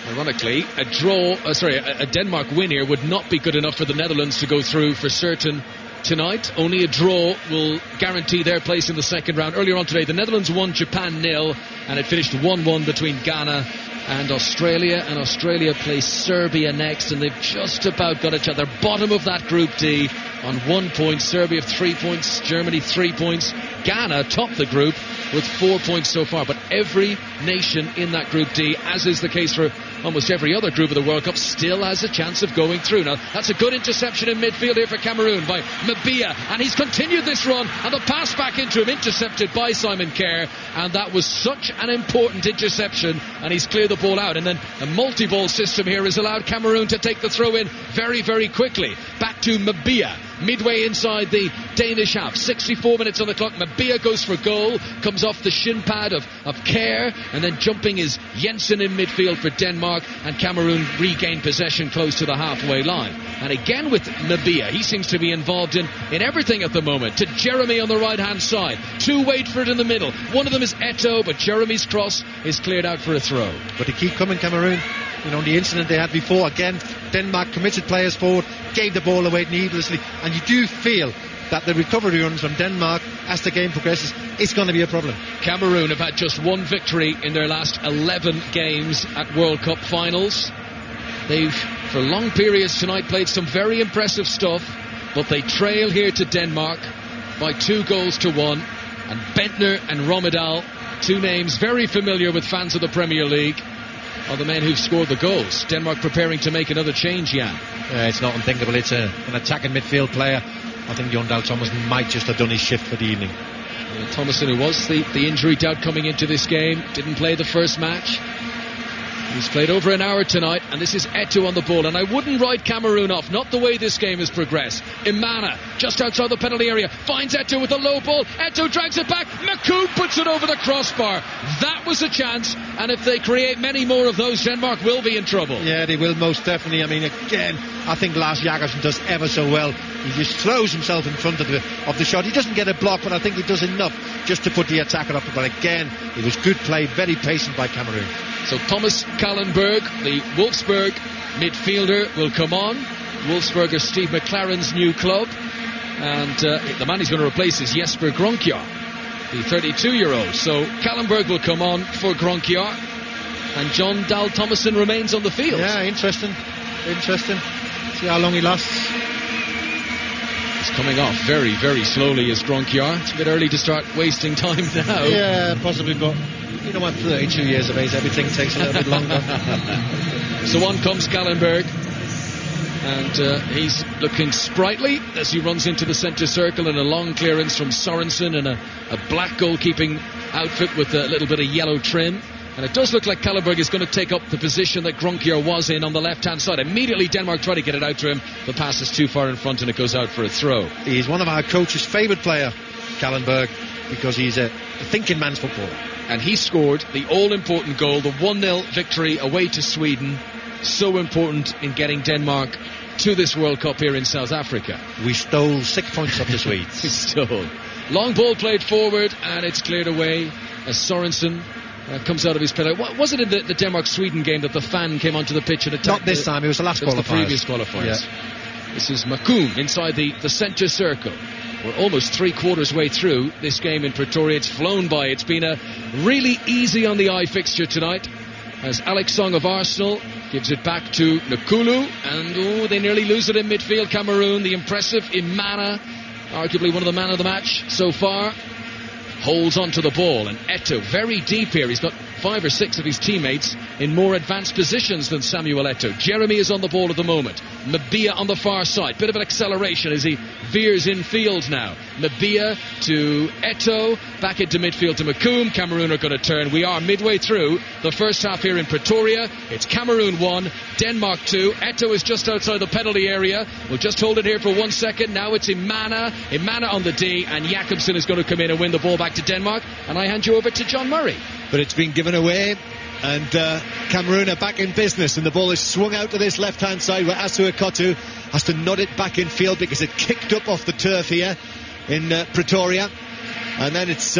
Speaker 2: Ironically, a Denmark win here would not be good enough for the Netherlands to go through for certain tonight. Only a draw will guarantee their place in the second round. Earlier on today, the Netherlands won, Japan 0, and it finished 1-1 between Ghana and Australia. And Australia plays Serbia next, and they've just about got each other. Bottom of that Group D on 1 point. Serbia 3 points, Germany 3 points. Ghana top the group with 4 points so far. But every nation in that Group D, as is the case for almost every other group of the World Cup, still has a chance of going through. Now, that's a good interception in midfield here for Cameroon by Mabia, and he's continued this run, and the pass back into him, intercepted by Simon Kerr, and that was such an important interception, and he's cleared the ball out. And then a multi-ball system here has allowed Cameroon to take the throw in very, very quickly. Back to Mabia, midway inside the Danish half. 64 minutes on the clock. Mabia goes for goal, comes off the shin pad of Kerr, and then jumping is Jensen in midfield for Denmark, and Cameroon regain possession close to the halfway line. And again with Mabia, he seems to be involved in everything at the moment. To Jeremy on the right hand side, two wait for it in the middle. One of them is Eto'o, but Jeremy's cross is cleared out for a throw.
Speaker 3: But they keep coming, Cameroon. You know, the incident they had before, again, Denmark committed players forward, gave the ball away needlessly, and you do feel that the recovery runs from Denmark as the game progresses, it's going to be a problem.
Speaker 2: Cameroon have had just one victory in their last 11 games at World Cup finals. They've, for long periods tonight, played some very impressive stuff, but they trail here to Denmark by 2-1, and Bentner and Romedal, two names very familiar with fans of the Premier League, are the men who've scored the goals. Denmark preparing to make another change, Jan.
Speaker 3: It's not unthinkable. It's an attacking midfield player. I think Jon Dahl Tomasson might just have done his shift for the evening.
Speaker 2: Tomasson, who was the injury doubt coming into this game, didn't play the first match. He's played over an hour tonight, and this is Eto'o on the ball, and I wouldn't write Cameroon off, not the way this game has progressed. Imana, just outside the penalty area, finds Eto'o with a low ball. Eto'o drags it back. Makoun puts it over the crossbar. That was a chance, and if they create many more of those, Denmark will be in trouble.
Speaker 3: Yeah, they will most definitely. I mean, again, I think Lars Jacobsen does ever so well. He just throws himself in front of the shot. He doesn't get a block, but I think he does enough just to put the attacker up. But again, it was good play, very patient by Cameroon.
Speaker 2: So Thomas Kallenberg, the Wolfsburg midfielder, will come on. Wolfsburg are Steve McLaren's new club, and the man he's going to replace is Jesper Gronkjaer, the 32-year-old. So Kallenberg will come on for Gronkjaer, and Jon Dahl Tomasson remains on the field.
Speaker 3: Yeah, interesting. See how long he lasts.
Speaker 2: He's coming off very, very slowly as Gronkjaer. It's a bit early to start wasting time now.
Speaker 3: Yeah, possibly, but you know what, 32 years of age, everything takes a little bit longer.
Speaker 2: So on comes Kallenberg, and he's looking sprightly as he runs into the centre circle, and a long clearance from Sorensen, and a black goalkeeping outfit with a little bit of yellow trim. And it does look like Kallenberg is going to take up the position that Gronkjaer was in on the left-hand side. Immediately Denmark try to get it out to him. The pass is too far in front, and it goes out for a throw.
Speaker 3: He's one of our coach's favourite player, Kallenberg, because he's a thinking man's footballer.
Speaker 2: And he scored the all-important goal, the 1-0 victory away to Sweden. So important in getting Denmark to this World Cup here in South Africa.
Speaker 3: We stole 6 points off the Swedes.
Speaker 2: We stole. Long ball played forward, and it's cleared away as Sorensen comes out of his penalty. Was it in the Denmark-Sweden game that the fan came onto the pitch and attacked?
Speaker 3: Not this time, it was the last qualifiers.
Speaker 2: The previous qualifiers. Yeah. This is Makoun inside the centre circle. We're almost 3/4 way through this game in Pretoria. It's flown by. It's been a really easy on the eye fixture tonight, as Alex Song of Arsenal gives it back to Nkulu, and they nearly lose it in midfield. Cameroon, the impressive Imana, arguably one of the man of the match so far, holds onto the ball, and Eto'o very deep here. He's got 5 or 6 of his teammates in more advanced positions than Samuel Eto'o. Jeremy is on the ball at the moment. Mabia on the far side. Bit of an acceleration as he veers in field now. Mabia to Eto'o, back into midfield to Makoun. Cameroon are going to turn. We are midway through the first half here in Pretoria. It's Cameroon 1, Denmark 2. Eto'o is just outside the penalty area. We'll just hold it here for 1 second. Now it's Imana on the D, and Jacobsen is going to come in and win the ball back to Denmark. And I hand you over to John Murray.
Speaker 4: But it's been given away, and Cameroon are back in business, and the ball is swung out to this left-hand side where Asu Ekotu has to nod it back in field because it kicked up off the turf here in Pretoria. And then it's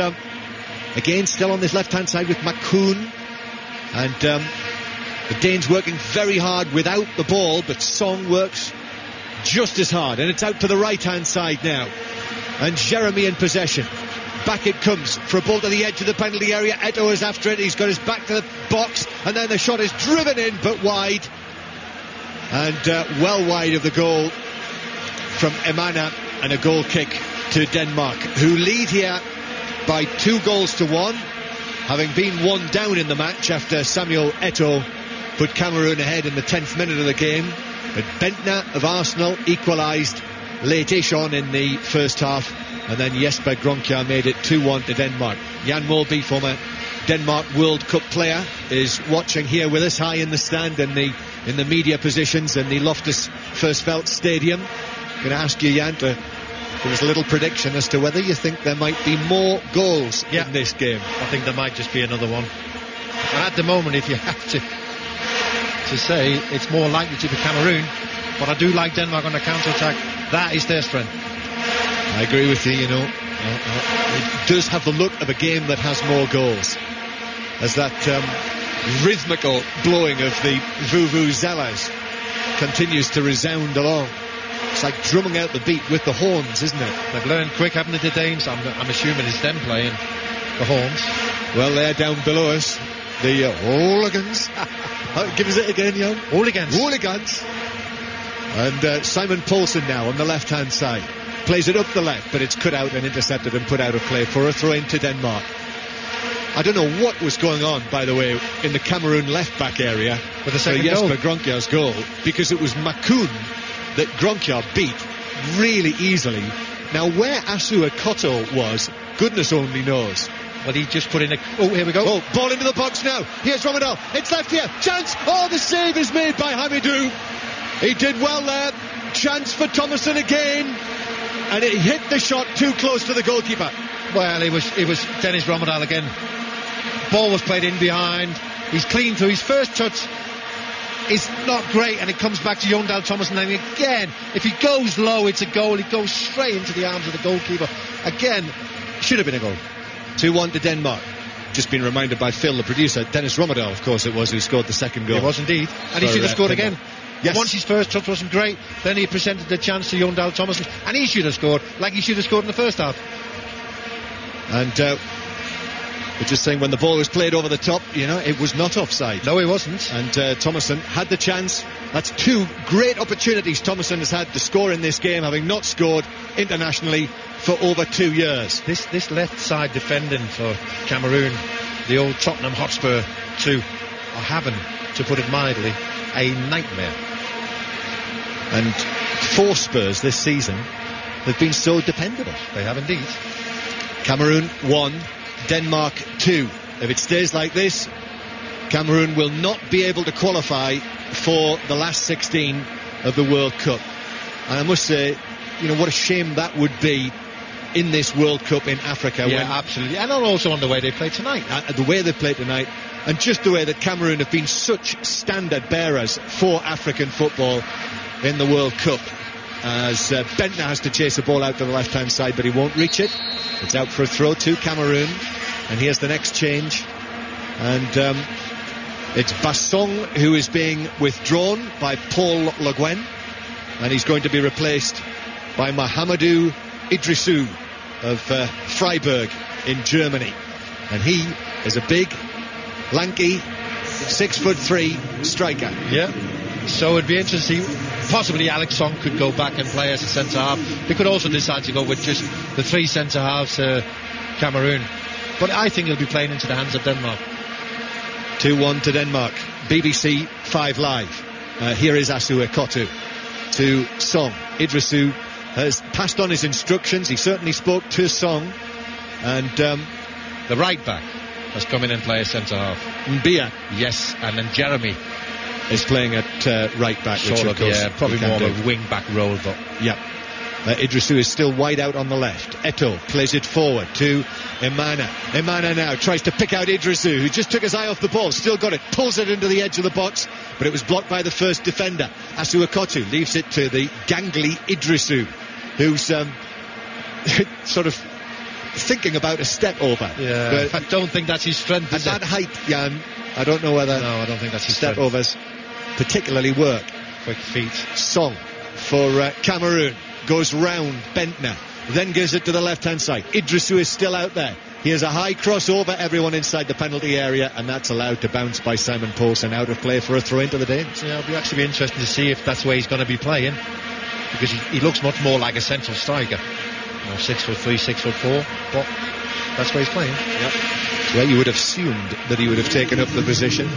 Speaker 4: again still on this left-hand side with Makoun, and the Danes working very hard without the ball, but Song works just as hard, and it's out to the right-hand side now, and Jeremy in possession. Back it comes for a ball to the edge of the penalty area. Eto'o is after it. He's got his back to the box, and then the shot is driven in but wide, and well wide of the goal from Imana, and a goal kick to Denmark, who lead here by 2-1, having been 1 down in the match after Samuel Eto'o put Cameroon ahead in the 10th minute of the game. But Bentner of Arsenal equalised late-ish on in the first half, and then Jesper Gronkjær made it 2-1 to Denmark. Jan Molby, former Denmark World Cup player, is watching here with us high in the stand in the media positions in the Loftus Versfeld Stadium. I'm going to ask you, Jan, to give us a little prediction as to whether you think there might be more goals in this game.
Speaker 3: I think there might just be another one. And at the moment, if you have to say, it's more likely to be Cameroon, but I do like Denmark on the counter-attack. That is their strength.
Speaker 4: I agree with you, it does have the look of a game that has more goals, as that rhythmical blowing of the vuvuzelas continues to resound along. It's like drumming out the beat with the horns, isn't it?
Speaker 3: They've learned quick, haven't they, the Danes? I'm assuming it's them playing the horns.
Speaker 4: Well, they're down below us. The hooligans. Give us it again, Jan. Hooligans. And Simon Poulsen now on the left-hand side. Plays it up the left, but it's cut out and intercepted and put out of play for a throw into Denmark. I don't know what was going on, by the way, in the Cameroon left-back area
Speaker 3: with the second
Speaker 4: Jesper Gronkjær's goal, because it was Makoun that Gronkjær beat really easily. Now, where Asu Ekoto was, goodness only knows.
Speaker 3: Well, he just put in a... Oh, here we go.
Speaker 4: Oh, ball into the box now. Here's Romadel. It's left here. Chance. Oh, the save is made by Hamidou. He did well there. Chance for Thomason again. And it hit the shot too close to the goalkeeper.
Speaker 3: Well, it was Dennis Romadel again. Ball was played in behind. He's clean through. His first touch is not great, and it comes back to Jon Dahl Tomasson. And again, if he goes low, it's a goal. He goes straight into the arms of the goalkeeper. Again, should have been a goal.
Speaker 4: 2-1 to Denmark. Just been reminded by Phil, the producer. Dennis Romadel, of course, it was who scored the second goal.
Speaker 3: It was indeed. And he should have scored again.
Speaker 4: Yes.
Speaker 3: Once his first touch wasn't great, then he presented the chance to Jon Dahl Tomasson, and he should have scored, like he should have scored in the first half.
Speaker 4: And we're just saying, when the ball was played over the top, it was not offside.
Speaker 3: No, it wasn't.
Speaker 4: And Thomason had the chance. That's two great opportunities Thomason has had to score in this game, having not scored internationally for over 2 years.
Speaker 3: This left side defending for Cameroon, the old Tottenham Hotspur 2, are having, to put it mildly, a nightmare.
Speaker 4: And for Spurs this season, they've been so dependable.
Speaker 3: They have indeed.
Speaker 4: Cameroon 1, Denmark 2. If it stays like this, Cameroon will not be able to qualify for the last 16 of the World Cup. And I must say, what a shame that would be in this World Cup in Africa.
Speaker 3: Yeah, absolutely. And also on the way they play tonight.
Speaker 4: The way they play tonight, and just the way that Cameroon have been such standard bearers for African football in the World Cup. As Bentner has to chase the ball out to the left-hand side, but he won't reach it. It's out for a throw to Cameroon. And here's the next change. And it's Bassong who is being withdrawn by Paul Le Guen. And he's going to be replaced by Mahamadou Idrissou of Freiburg in Germany. And he is a big, lanky, 6'3" striker.
Speaker 3: Yeah. So it'd be interesting to see, possibly Alex Song could go back and play as a centre-half. They could also decide to go with just the three centre-halves, Cameroon. But I think he'll be playing into the hands of Denmark.
Speaker 4: 2-1 to Denmark. BBC 5 Live. Here is Asu Ekoto to Song. Idrissou has passed on his instructions. He certainly spoke to Song. And
Speaker 3: the right back has come in and play as centre-half.
Speaker 4: Mbia.
Speaker 3: Yes, and then Jeremy
Speaker 4: is playing at right back, which of course,
Speaker 3: yeah, probably more of a wing back role, but
Speaker 4: yeah. Idrissou is still wide out on the left. Eto'o plays it forward to Emana. Emana now tries to pick out Idrissou, who just took his eye off the ball, still got it, pulls it into the edge of the box, but it was blocked by the first defender. Asu Ekoto leaves it to the gangly Idrissou, who's sort of thinking about a step over.
Speaker 3: Yeah, I don't think that's his strength.
Speaker 4: At that height, Jan, I don't know whether
Speaker 3: I don't think that's his
Speaker 4: step overs particularly work.
Speaker 3: Quick feet.
Speaker 4: Song for Cameroon goes round Bentner, then gives it to the left-hand side. Idrissou is still out there. Here's a high crossover, everyone inside the penalty area, and that's allowed to bounce by Simon Poulsen out of play for a throw into the Danes.
Speaker 3: Yeah, it'll actually be interesting to see if that's where he's going to be playing, because he looks much more like a central striker. 6'3", 6'4", but that's where he's playing.
Speaker 4: Yep. where you would have assumed that he would have taken up the position.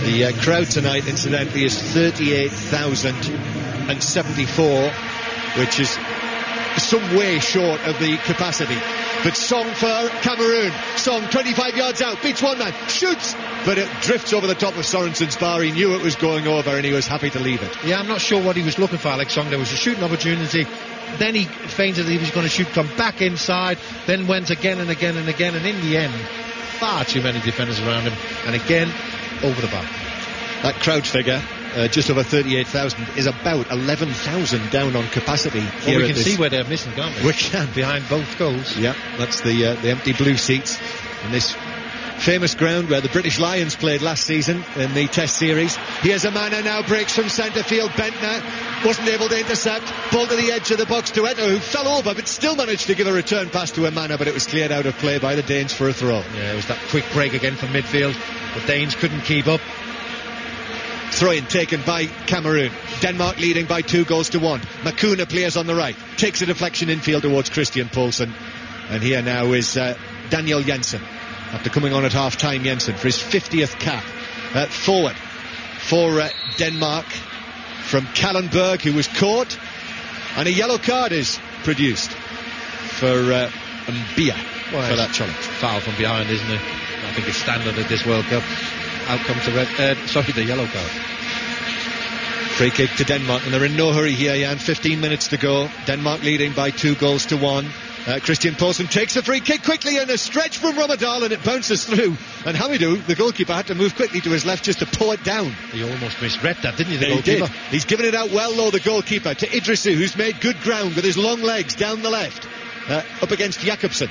Speaker 4: The crowd tonight, incidentally, is 38,074, which is some way short of the capacity. But Song for Cameroon. Song 25 yards out, beats one man, shoots, but it drifts over the top of Sorensen's bar. He knew it was going over and he was happy to leave it.
Speaker 3: Yeah, I'm not sure what he was looking for, Alex Song. There was a shooting opportunity, then he feinted that he was going to shoot, come back inside, then went again and again and again, and in the end, far too many defenders around him, and again, over the bar.
Speaker 4: That crowd figure, just over 38,000, is about 11,000 down on capacity.
Speaker 3: Well, we can see where they're missing, can't we?
Speaker 4: We can.
Speaker 3: Behind both goals.
Speaker 4: Yeah, that's the empty blue seats in this famous ground where the British Lions played last season in the Test Series. Here's Amana now, breaks from centre field. Bentner wasn't able to intercept. Ball to the edge of the box to Eto'o, who fell over but still managed to give a return pass to Amana, but it was cleared out of play by the Danes for a throw.
Speaker 3: Yeah, it was that quick break again from midfield. The Danes couldn't keep up.
Speaker 4: Throw-in taken by Cameroon. Denmark leading by 2-1. Makuna plays on the right, takes a deflection infield towards Christian Poulsen, and here now is Daniel Jensen, after coming on at half-time. Jensen for his 50th cap. Forward for Denmark from Kallenberg, who was caught, and a yellow card is produced for Mbia for that challenge.
Speaker 3: Foul from behind, isn't it? I think it's standard at this World Cup. Out comes the the yellow card.
Speaker 4: Free kick to Denmark, and they're in no hurry here, Jan. 15 minutes to go. Denmark leading by 2-1. Christian Poulsen takes the free kick quickly, and a stretch from Romadal, and it bounces through. And Hamidou, the goalkeeper, had to move quickly to his left just to pull it down.
Speaker 3: He almost misread that, didn't he, the
Speaker 4: goalkeeper?
Speaker 3: He did.
Speaker 4: He's given it out well, though, the goalkeeper, to Idrissou, who's made good ground with his long legs down the left. Up against Jakobsen.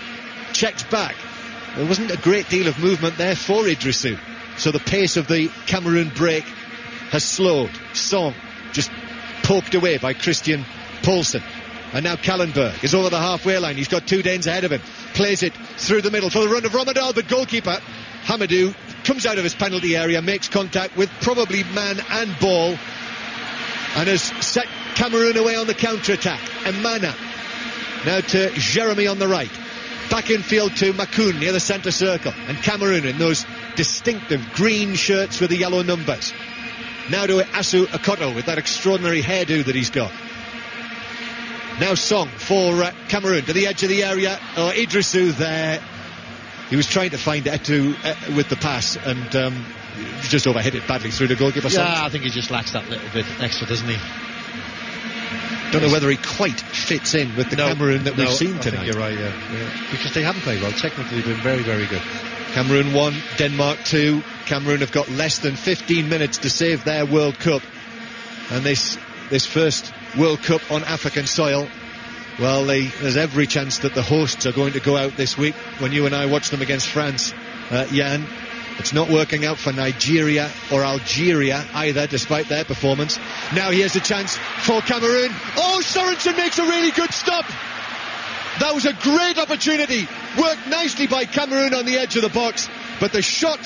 Speaker 4: Checks back. There wasn't a great deal of movement there for Idrissou, so the pace of the Cameroon break has slowed. Song just poked away by Christian Poulsen. And now Kallenberg is over the halfway line. He's got two Danes ahead of him. Plays it through the middle for the run of Romadal, but goalkeeper Hamidou comes out of his penalty area, makes contact with probably man and ball, and has set Cameroon away on the counter-attack. Amana now to Jeremy on the right. Back in field to Makoun near the centre circle, and Cameroon in those distinctive green shirts with the yellow numbers. Now to Asu Akoto with that extraordinary hairdo that he's got. Now Song for Cameroon to the edge of the area. Idrissou there. He was trying to find Eto'o with the pass, and just overhit it badly through the goalkeeper.
Speaker 3: Yeah, I think he just lacks that little bit extra, doesn't he?
Speaker 4: Don't know whether he quite fits in with the Cameroon that we've seen tonight.
Speaker 3: I think you're right, yeah. Because they haven't played well. Technically, they've been very, very good.
Speaker 4: Cameroon 1, Denmark 2. Cameroon have got less than 15 minutes to save their World Cup. And this first World Cup on African soil, well, there's every chance that the hosts are going to go out this week when you and I watch them against France. Jan, it's not working out for Nigeria or Algeria either, despite their performance. Now here's a chance for Cameroon. Oh, Sorensen makes a really good stop. That was a great opportunity. Worked nicely by Cameroon on the edge of the box, but the shot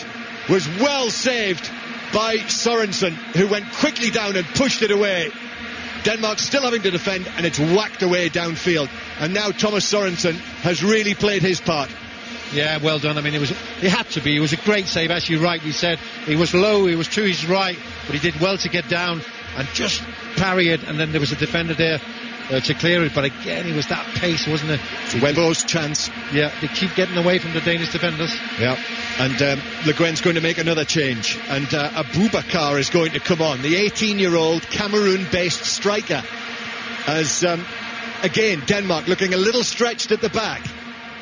Speaker 4: was well saved by Sorensen, who went quickly down and pushed it away. Denmark still having to defend, and it's whacked away downfield. And now Thomas Sorensen has really played his part.
Speaker 3: Yeah, well done. I mean, it had to be. It was a great save, as you rightly said. He was low, he was to his right, but he did well to get down and just parry it. And then there was a defender there to clear it. But again, it was that pace, wasn't it?
Speaker 4: Webo's chance.
Speaker 3: Yeah, they keep getting away from the Danish defenders.
Speaker 4: Yeah, and Le Guen's going to make another change. And Abubakar is going to come on, the 18-year-old Cameroon-based striker. As, again, Denmark looking a little stretched at the back.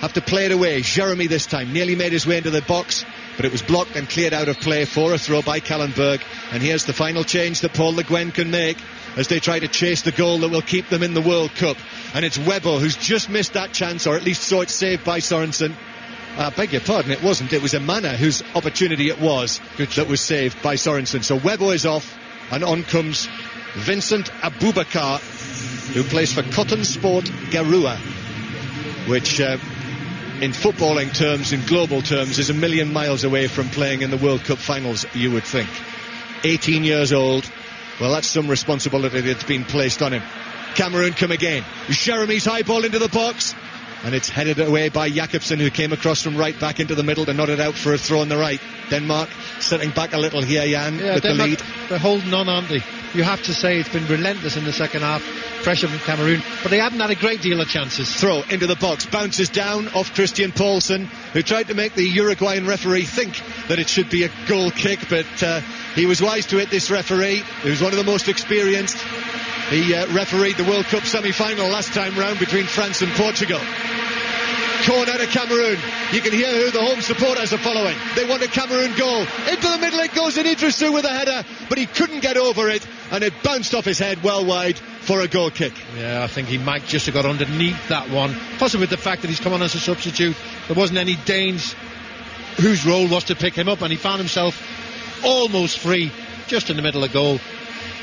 Speaker 4: Have to play it away. Jeremy this time nearly made his way into the box, but it was blocked and cleared out of play for a throw by Kallenberg. And here's the final change that Paul Le Guen can make as they try to chase the goal that will keep them in the World Cup. And it's Webo who's just missed that chance, or at least saw it saved by Sorensen. I beg your pardon, it wasn't. It was Amana whose opportunity it was that was saved by Sorensen. So Webo is off, and on comes Vincent Abubakar, who plays for Cotton Sport Garua, which in footballing terms, in global terms, is a million miles away from playing in the World Cup finals, you would think. 18 years old. Well, that's some responsibility that's been placed on him. Cameroon come again. Jeremy's high ball into the box. and it's headed away by Jakobsen, who came across from right back into the middle to nod it out for a throw on the right. Denmark sitting back a little here, Jan, with
Speaker 3: Denmark,
Speaker 4: the lead.
Speaker 3: They're holding on, aren't they? You have to say it's been relentless in the second half. Pressure from Cameroon, but they haven't had a great deal of chances.
Speaker 4: Throw into the box, bounces down off Christian Poulsen, who tried to make the Uruguayan referee think that it should be a goal kick, but he was wise to it, this referee, who's one of the most experienced. He refereed the World Cup semi-final last time round between France and Portugal. Corner to Cameroon. You can hear who the home supporters are following. They want a Cameroon goal. Into the middle it goes, in Idrissou with a header, but he couldn't get over it, and it bounced off his head well wide for a goal kick.
Speaker 3: Yeah, I think he might just have got underneath that one. Possibly with the fact that he's come on as a substitute. There wasn't any Danes whose role was to pick him up, and he found himself almost free, just in the middle of goal.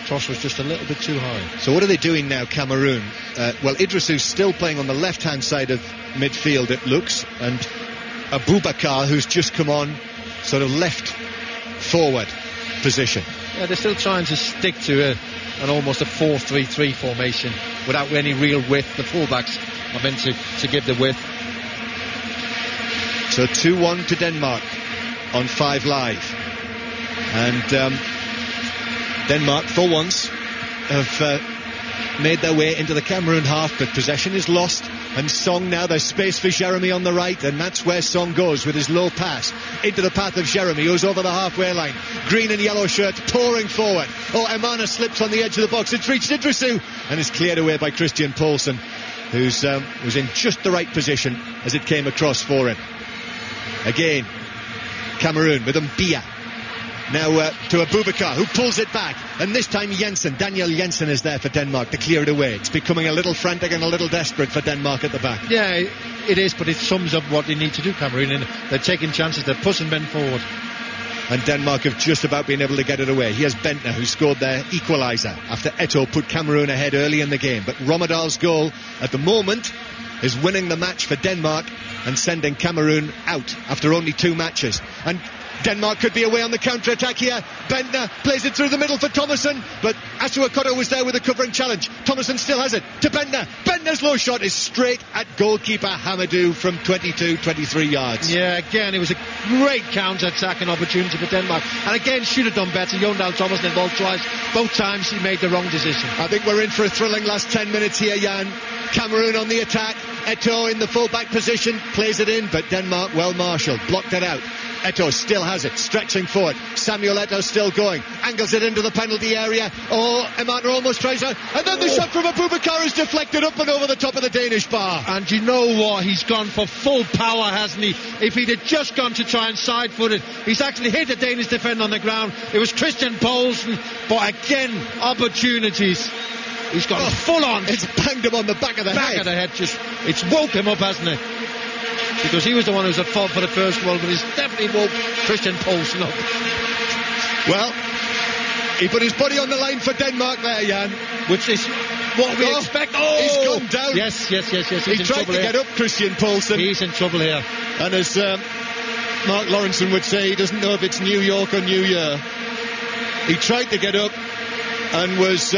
Speaker 3: Toss was just a little bit too high.
Speaker 4: So what are they doing now, Cameroon? Well, Idrissou's still playing on the left-hand side of midfield, it looks, and Aboubakar, who's just come on, sort of left forward position.
Speaker 3: Yeah, they're still trying to stick to an almost a 4-3-3 formation without any real width. The fullbacks are meant to give the width.
Speaker 4: So 2-1 to Denmark on 5 Live. And Denmark, for once, have made their way into the Cameroon half, but possession is lost. And Song now, there's space for Jeremy on the right, and that's where Song goes with his low pass into the path of Jeremy, who's over the halfway line. Green and yellow shirts pouring forward. Oh, Emana slips on the edge of the box. It's reached Idrissou and is cleared away by Christian Poulsen, who's was in just the right position as it came across for him. Again, Cameroon with Mbia. Now to Aboubakar, who pulls it back, and this time Daniel Jensen is there for Denmark to clear it away. It's becoming a little frantic and a little desperate for Denmark at the back.
Speaker 3: Yeah, it is, but it sums up what they need to do, Cameroon, and they're taking chances, they're pushing men forward.
Speaker 4: And Denmark have just about been able to get it away. Here's Bentner, who scored their equaliser after Eto'o put Cameroon ahead early in the game. But Romadal's goal at the moment is winning the match for Denmark and sending Cameroon out after only 2 matches. And Denmark could be away on the counter-attack here. Bentner plays it through the middle for Thomason, but Asuakoto was there with a covering challenge. Thomason still has it to Bentner. Bentner's low shot is straight at goalkeeper Hamadou from 22-23 yards.
Speaker 3: Yeah, again, it was a great counter-attacking opportunity for Denmark, and again should have done better. Jondal Thomason involved twice. Both times he made the wrong decision.
Speaker 4: I think we're in for a thrilling last 10 minutes here, Jan. Cameroon on the attack. Eto'o in the full-back position, plays it in, but Denmark well marshalled, blocked it out. Eto'o still has it, stretching forward. Samuel Eto'o still going, angles it into the penalty area. Oh, Emana almost tries out, and then the shot from Aboubakar is deflected up and over the top of the Danish bar.
Speaker 3: And you know what? He's gone for full power, hasn't he? If he'd have just gone to try and side-foot it, he's actually hit the Danish defender on the ground. It was Christian Poulsen, but again, opportunities. He's gone full on.
Speaker 4: It's banged him on the back of the head.
Speaker 3: Back of the head, it's woke him up, hasn't it? Because he was the one who was at fault for the first goal, but he's definitely woke Christian Poulsen up.
Speaker 4: Well, he put his body on the line for Denmark there, Jan.
Speaker 3: Which is what we expect. Oh!
Speaker 4: He's gone down.
Speaker 3: Yes.
Speaker 4: He tried to get up Christian Poulsen.
Speaker 3: He's in trouble here.
Speaker 4: And as Mark Lawrenson would say, he doesn't know if it's New York or New Year. He tried to get up and was...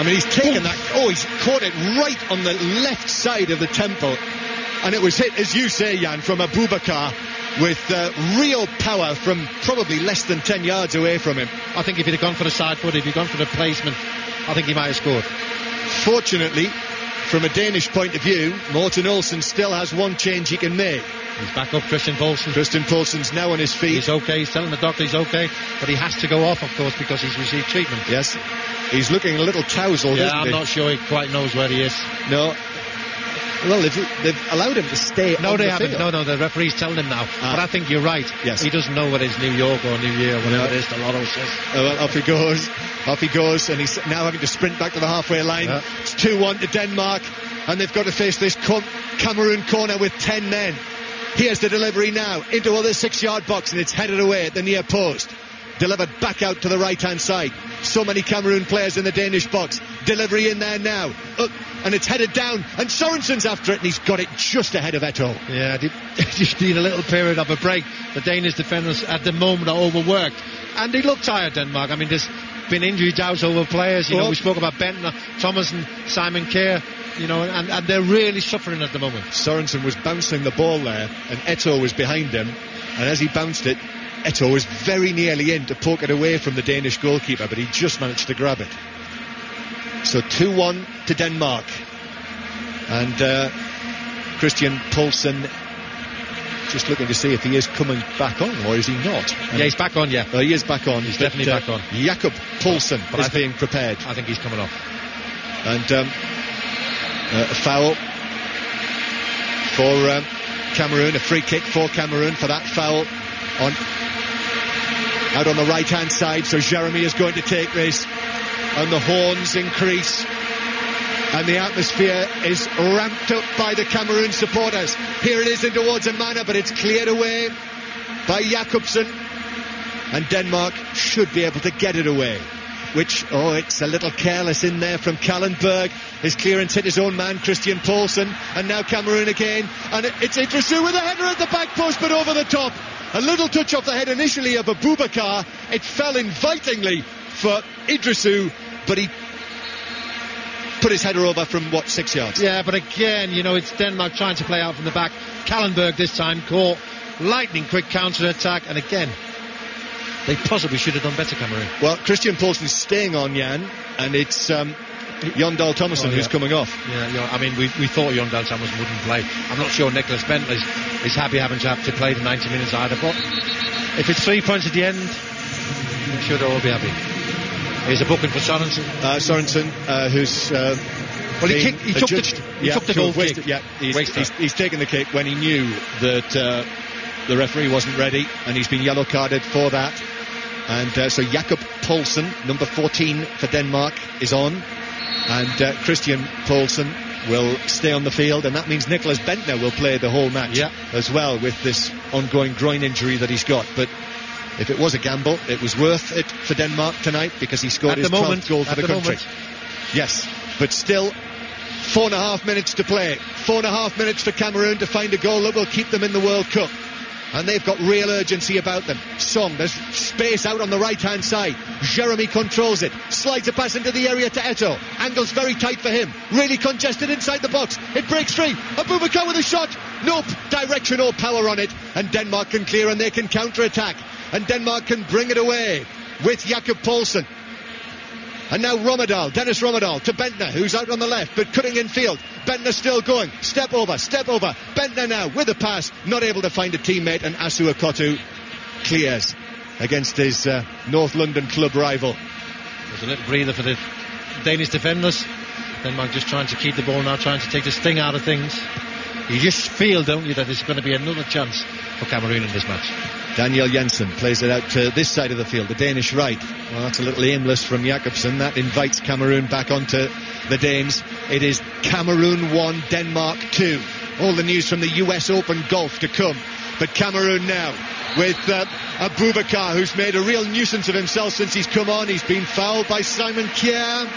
Speaker 4: he's taken that. Oh, he's caught it right on the left side of the temple. And it was hit, as you say, Jan, from Aboubakar with real power from probably less than 10 yards away from him.
Speaker 3: I think if he'd have gone for the side foot, if he'd gone for the placement, I think he might have scored.
Speaker 4: Fortunately, from a Danish point of view, Morten Olsen still has one change he can make.
Speaker 3: He's back up Christian Poulsen.
Speaker 4: Christian Poulsen's now on his feet.
Speaker 3: He's okay, he's telling the doctor he's okay, but he has to go off, of course, because he's received treatment.
Speaker 4: Yes. He's looking a little tousled, isn't he?
Speaker 3: I'm not sure he quite knows where he is.
Speaker 4: No. Well, they've allowed him to stay on the
Speaker 3: haven't.
Speaker 4: field.
Speaker 3: No, the referee's telling him now. But I think you're right.
Speaker 4: Yes.
Speaker 3: He doesn't know whether it's New York or New Year or whatever it is, the lotto says.
Speaker 4: Well, off he goes, and he's now having to sprint back to the halfway line. Yeah. It's 2-1 to Denmark, and they've got to face this Cameroon corner with 10 men. Here's the delivery now into the 6-yard box, and it's headed away at the near post. Delivered back out to the right-hand side. So many Cameroon players in the Danish box. Delivery in there now. And it's headed down. And Sorensen's after it, and he's got it just ahead of Eto'o.
Speaker 3: Yeah, just need a little period of a break. The Danish defenders at the moment are overworked. And they look tired, Denmark. I mean, there's been injury doubts over players. You know, we spoke about Bentner, Thomason, Simon Kjær. you know, and they're really suffering at the moment.
Speaker 4: Sorensen was bouncing the ball there, and Eto'o was behind him, and as he bounced it, Eto'o was very nearly in to poke it away from the Danish goalkeeper, but he just managed to grab it. So 2-1 to Denmark, and Christian Poulsen just looking to see if he is coming back on, or is he not?
Speaker 3: Yeah, he's back on, yeah.
Speaker 4: He is back on.
Speaker 3: He's definitely back on.
Speaker 4: Jakob Poulsen is being prepared.
Speaker 3: I think he's coming off.
Speaker 4: And a foul for Cameroon, a free kick for Cameroon for that foul out on the right-hand side. So Jeremy is going to take this, and the horns increase. And the atmosphere is ramped up by the Cameroon supporters. Here it is in towards Amana, but it's cleared away by Jakobsen. And Denmark should be able to get it away. Which, it's a little careless in there from Kallenberg. His clearance hit his own man, Christian Poulsen. And now Cameroon again. And it's Idrissou with a header at the back post, but over the top. A little touch off the head initially of Abubakar. It fell invitingly for Idrissou, but he put his header over from 6 yards.
Speaker 3: Yeah, but again, you know, it's Denmark trying to play out from the back. Kallenberg this time caught lightning quick counter attack, and again they possibly should have done better, Cameroon.
Speaker 4: Well, Christian Poulsen's staying on, Jan, and it's Jon Dahl Tomasson who's coming off.
Speaker 3: Yeah, I mean, we thought Jon Dahl Tomasson wouldn't play. I'm not sure Nicholas Bentley is happy having to play the 90 minutes either, but if it's 3 points at the end, I'm sure they'll all be happy. Here's a booking for Sorensen.
Speaker 4: Who's
Speaker 3: he took the goal kick.
Speaker 4: Yeah, he's taken the kick when he knew that the referee wasn't ready, and he's been yellow carded for that. And so Jakob Poulsen, number 14 for Denmark, is on, and Christian Poulsen will stay on the field, and that means Nicholas Bentner will play the whole match as well, with this ongoing groin injury that he's got. But if it was a gamble, it was worth it for Denmark tonight, because he scored his 12th goal for the country. Yes, but still 4.5 minutes to play. 4.5 minutes for Cameroon to find a goal that will keep them in the World Cup. And they've got real urgency about them. Song, there's space out on the right-hand side. Jeremy controls it. Slides a pass into the area to Eto'o. Angle's very tight for him. Really congested inside the box. It breaks free. Abubakar with a shot. Nope. Direction or power on it. And Denmark can clear, and they can counter-attack. And Denmark can bring it away with Jakob Poulsen. And now Dennis Romadal to Bentner, who's out on the left, but cutting in field. Bentner still going. Step over. Bentner now with a pass. Not able to find a teammate, and Asu Akoto clears against his North London club rival.
Speaker 3: There's a little breather for the Danish defenders. Denmark just trying to keep the ball now, trying to take the sting out of things. You just feel, don't you, that there's going to be another chance for Cameroon in this match.
Speaker 4: Daniel Jensen plays it out to this side of the field, the Danish right. Well, that's a little aimless from Jakobsen. That invites Cameroon back onto the Danes. It is Cameroon 1, Denmark 2. All the news from the US Open golf to come. But Cameroon now with Abubakar, who's made a real nuisance of himself since he's come on. He's been fouled by Simon Kjær.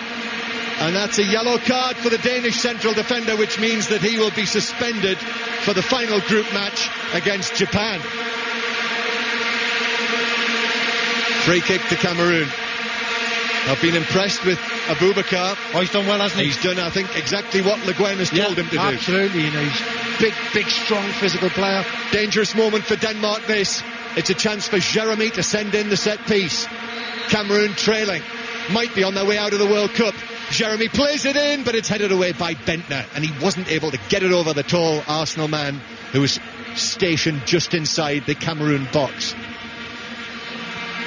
Speaker 4: And that's a yellow card for the Danish central defender, which means that he will be suspended for the final group match against Japan. Free kick to Cameroon. I've been impressed with Abubakar.
Speaker 3: He's done well, hasn't he?
Speaker 4: He's done, I think, exactly what Le Guen has told him to do.
Speaker 3: Absolutely. You know, he's big, strong, physical player.
Speaker 4: Dangerous moment for Denmark, this. It's a chance for Jeremy to send in the set piece. Cameroon trailing. Might be on their way out of the World Cup. Jeremy plays it in, but it's headed away by Bentner, and he wasn't able to get it over the tall Arsenal man who was stationed just inside the Cameroon box.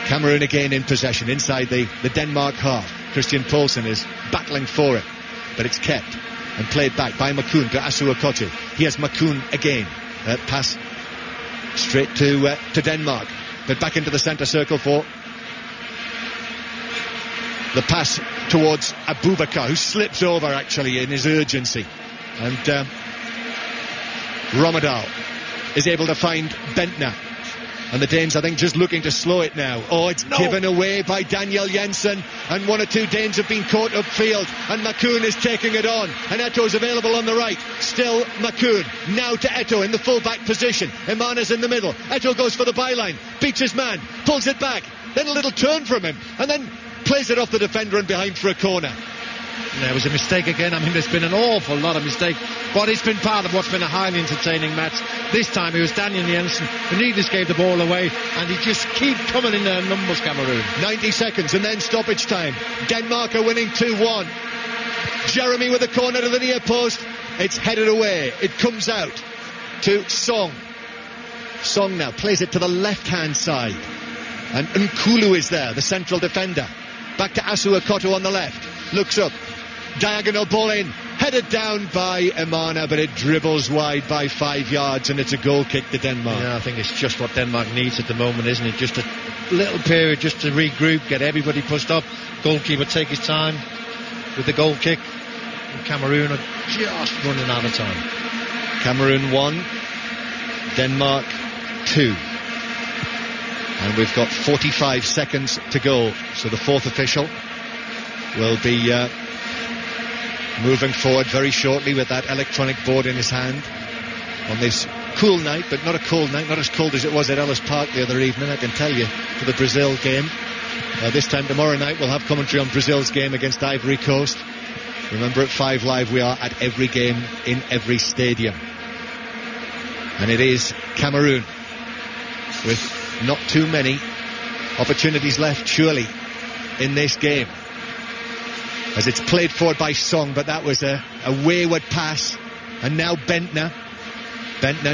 Speaker 4: Cameroon again in possession inside the Denmark half. Christian Poulsen is battling for it, but it's kept and played back by Makoun to Asu Akoto. Here's Makoun again. Pass straight to Denmark, but back into the centre circle for the pass towards Abubakar, who slips over actually in his urgency. And Romadal is able to find Bentner. And the Danes, I think, just looking to slow it now. It's given away by Daniel Jensen, and one or two Danes have been caught upfield, and Makoun is taking it on, and Eto'o's available on the right. Still Makoun, now to Eto'o in the full-back position. Imana's in the middle. Eto'o goes for the byline, beats his man, pulls it back, then a little turn from him, and then plays it off the defender and behind for a corner.
Speaker 3: There was a mistake again. I mean, there's been an awful lot of mistakes, but it's been part of what's been a highly entertaining match. This time it was Daniel Jensen who needless gave the ball away, and he just keep coming in their numbers, Cameroon.
Speaker 4: 90 seconds and then stoppage time. Denmark are winning 2-1. Jeremy with a corner to the near post. It's headed away. It comes out to Song. Song now plays it to the left-hand side. And Nkulu is there, the central defender. Back to Asu Akoto on the left. Looks up. Diagonal ball in. Headed down by Emana, but it dribbles wide by 5 yards, and it's a goal kick to Denmark.
Speaker 3: Yeah, I think it's just what Denmark needs at the moment, isn't it? Just a little period just to regroup, get everybody pushed up. Goalkeeper take his time with the goal kick. And Cameroon are just running out of time.
Speaker 4: Cameroon 1, Denmark 2. And we've got 45 seconds to go. So the fourth official will be moving forward very shortly with that electronic board in his hand on this cool night, but not a cold night, not as cold as it was at Ellis Park the other evening, I can tell you, for the Brazil game. This time tomorrow night we'll have commentary on Brazil's game against Ivory Coast. Remember, at 5 Live we are at every game in every stadium. And it is Cameroon with not too many opportunities left, surely, in this game. As it's played forward by Song, but that was a wayward pass. And now Bentner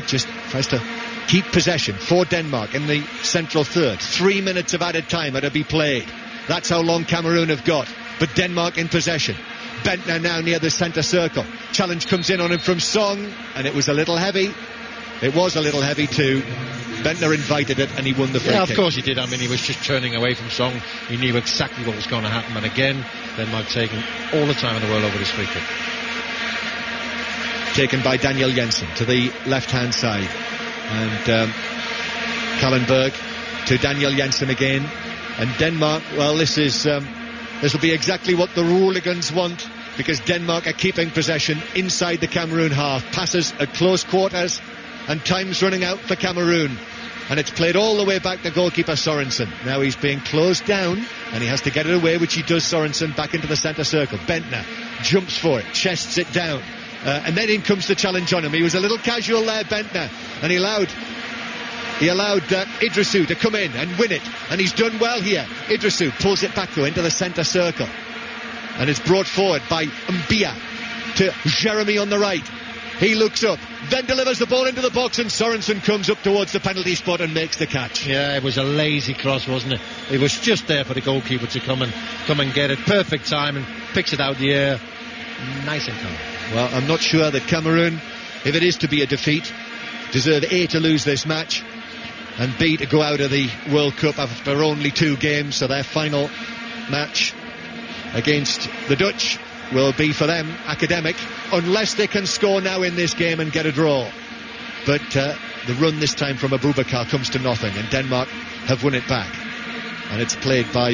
Speaker 4: just tries to keep possession for Denmark in the central third. 3 minutes of added time are to be played. That's how long Cameroon have got. But Denmark in possession. Bentner now near the centre circle. Challenge comes in on him from Song, and it was a little heavy. It was a little heavy too. Bentner invited it, and he won the free kick.
Speaker 3: Of course he did. I mean, he was just turning away from Song. He knew exactly what was going to happen. And again, Denmark taking all the time in the world over this free kick.
Speaker 4: Taken by Daniel Jensen to the left-hand side. And Kallenberg to Daniel Jensen again. And Denmark, well, this will be exactly what the Hooligans want, because Denmark are keeping possession inside the Cameroon half. Passes at close quarters, and time's running out for Cameroon. And it's played all the way back to goalkeeper Sorensen. Now he's being closed down, and he has to get it away, which he does. Sorensen back into the centre circle. Bentner jumps for it, chests it down, and then in comes the challenge on him. He was a little casual there, Bentner, and he allowed Idrissou to come in and win it, and he's done well here. Idrissou pulls it back though into the centre circle, and it's brought forward by Mbia to Jeremy on the right. He looks up, then delivers the ball into the box, and Sorensen comes up towards the penalty spot and makes the catch.
Speaker 3: Yeah, it was a lazy cross, wasn't it? It was just there for the goalkeeper to come and get it. Perfect time, and picks it out the air. Nice and calm.
Speaker 4: Well, I'm not sure that Cameroon, if it is to be a defeat, deserve A, to lose this match, and B, to go out of the World Cup after only 2 games. So their final match against the Dutch will be for them academic, unless they can score now in this game and get a draw. But the run this time from Abubakar comes to nothing, and Denmark have won it back. And it's played by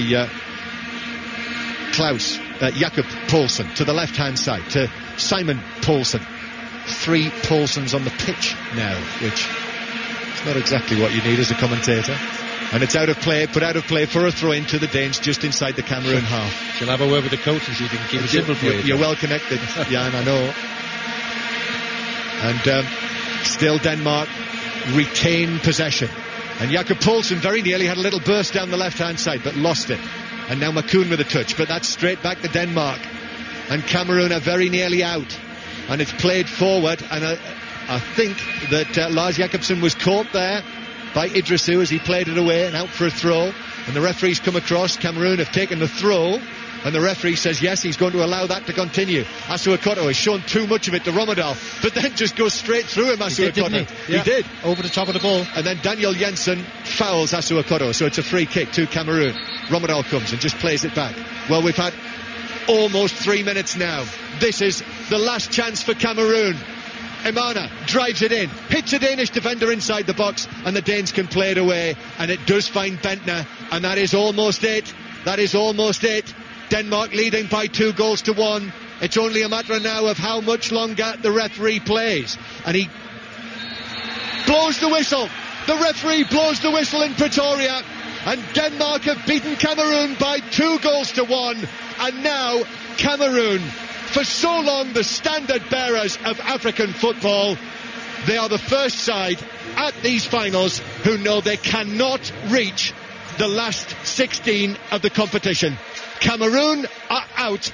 Speaker 4: Jakob Poulsen to the left-hand side, to Simon Poulsen. 3 Poulsens on the pitch now, which is not exactly what you need as a commentator. And it's out of play, put out of play for a throw-in to the Danes just inside the Cameroon half.
Speaker 3: Shall have a word with the coach and see if he can keep it simple for you.
Speaker 4: You're well connected, Jan, I know. And still Denmark retain possession. And Jakob Poulsen very nearly had a little burst down the left-hand side, but lost it. And now McCoon with a touch, but that's straight back to Denmark. And Cameroon are very nearly out. And it's played forward, and I think that Lars Jakobsen was caught there by Idrissou as he played it away and out for a throw. And the referees come across. Cameroon have taken the throw, and the referee says yes, he's going to allow that to continue. Asu Akoto has shown too much of it to Rommedahl, but then just goes straight through him. Asu Akoto.
Speaker 3: He did
Speaker 4: over the top of the ball, and then Daniel Jensen fouls Asu Akoto, so it's a free kick to Cameroon. Rommedahl comes and just plays it back. Well, we've had almost 3 minutes now. This is the last chance for Cameroon. Emana drives it in, hits a Danish defender inside the box, and the Danes can play it away, and it does find Bentner, and that is almost it. That is almost it. Denmark leading by 2-1. It's only a matter now of how much longer the referee plays, and he blows the whistle. The referee blows the whistle in Pretoria, and Denmark have beaten Cameroon by 2-1. And now Cameroon, for so long the standard bearers of African football, they are the first side at these finals who know they cannot reach the last 16 of the competition. Cameroon are out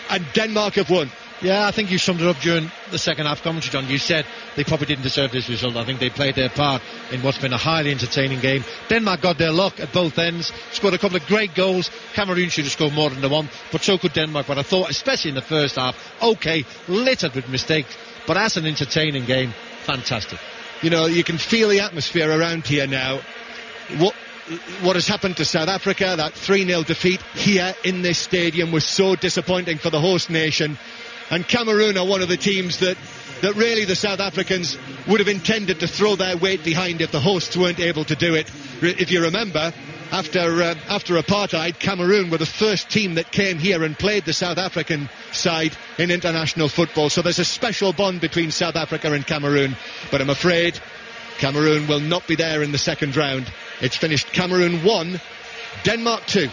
Speaker 4: and Denmark have won.
Speaker 3: Yeah, I think you summed it up during the second half commentary, John. You said they probably didn't deserve this result. I think they played their part in what's been a highly entertaining game. Denmark got their luck at both ends, scored a couple of great goals. Cameroon should have scored more than the one, but so could Denmark. But I thought, especially in the first half, okay, littered with mistakes, but as an entertaining game, fantastic.
Speaker 4: You know, you can feel the atmosphere around here now. What has happened to South Africa, that 3-0 defeat here in this stadium, was so disappointing for the host nation. And Cameroon are one of the teams that really the South Africans would have intended to throw their weight behind if the hosts weren't able to do it. If you remember, after apartheid, Cameroon were the first team that came here and played the South African side in international football. So there's a special bond between South Africa and Cameroon. But I'm afraid Cameroon will not be there in the second round. It's finished Cameroon 1, Denmark 2.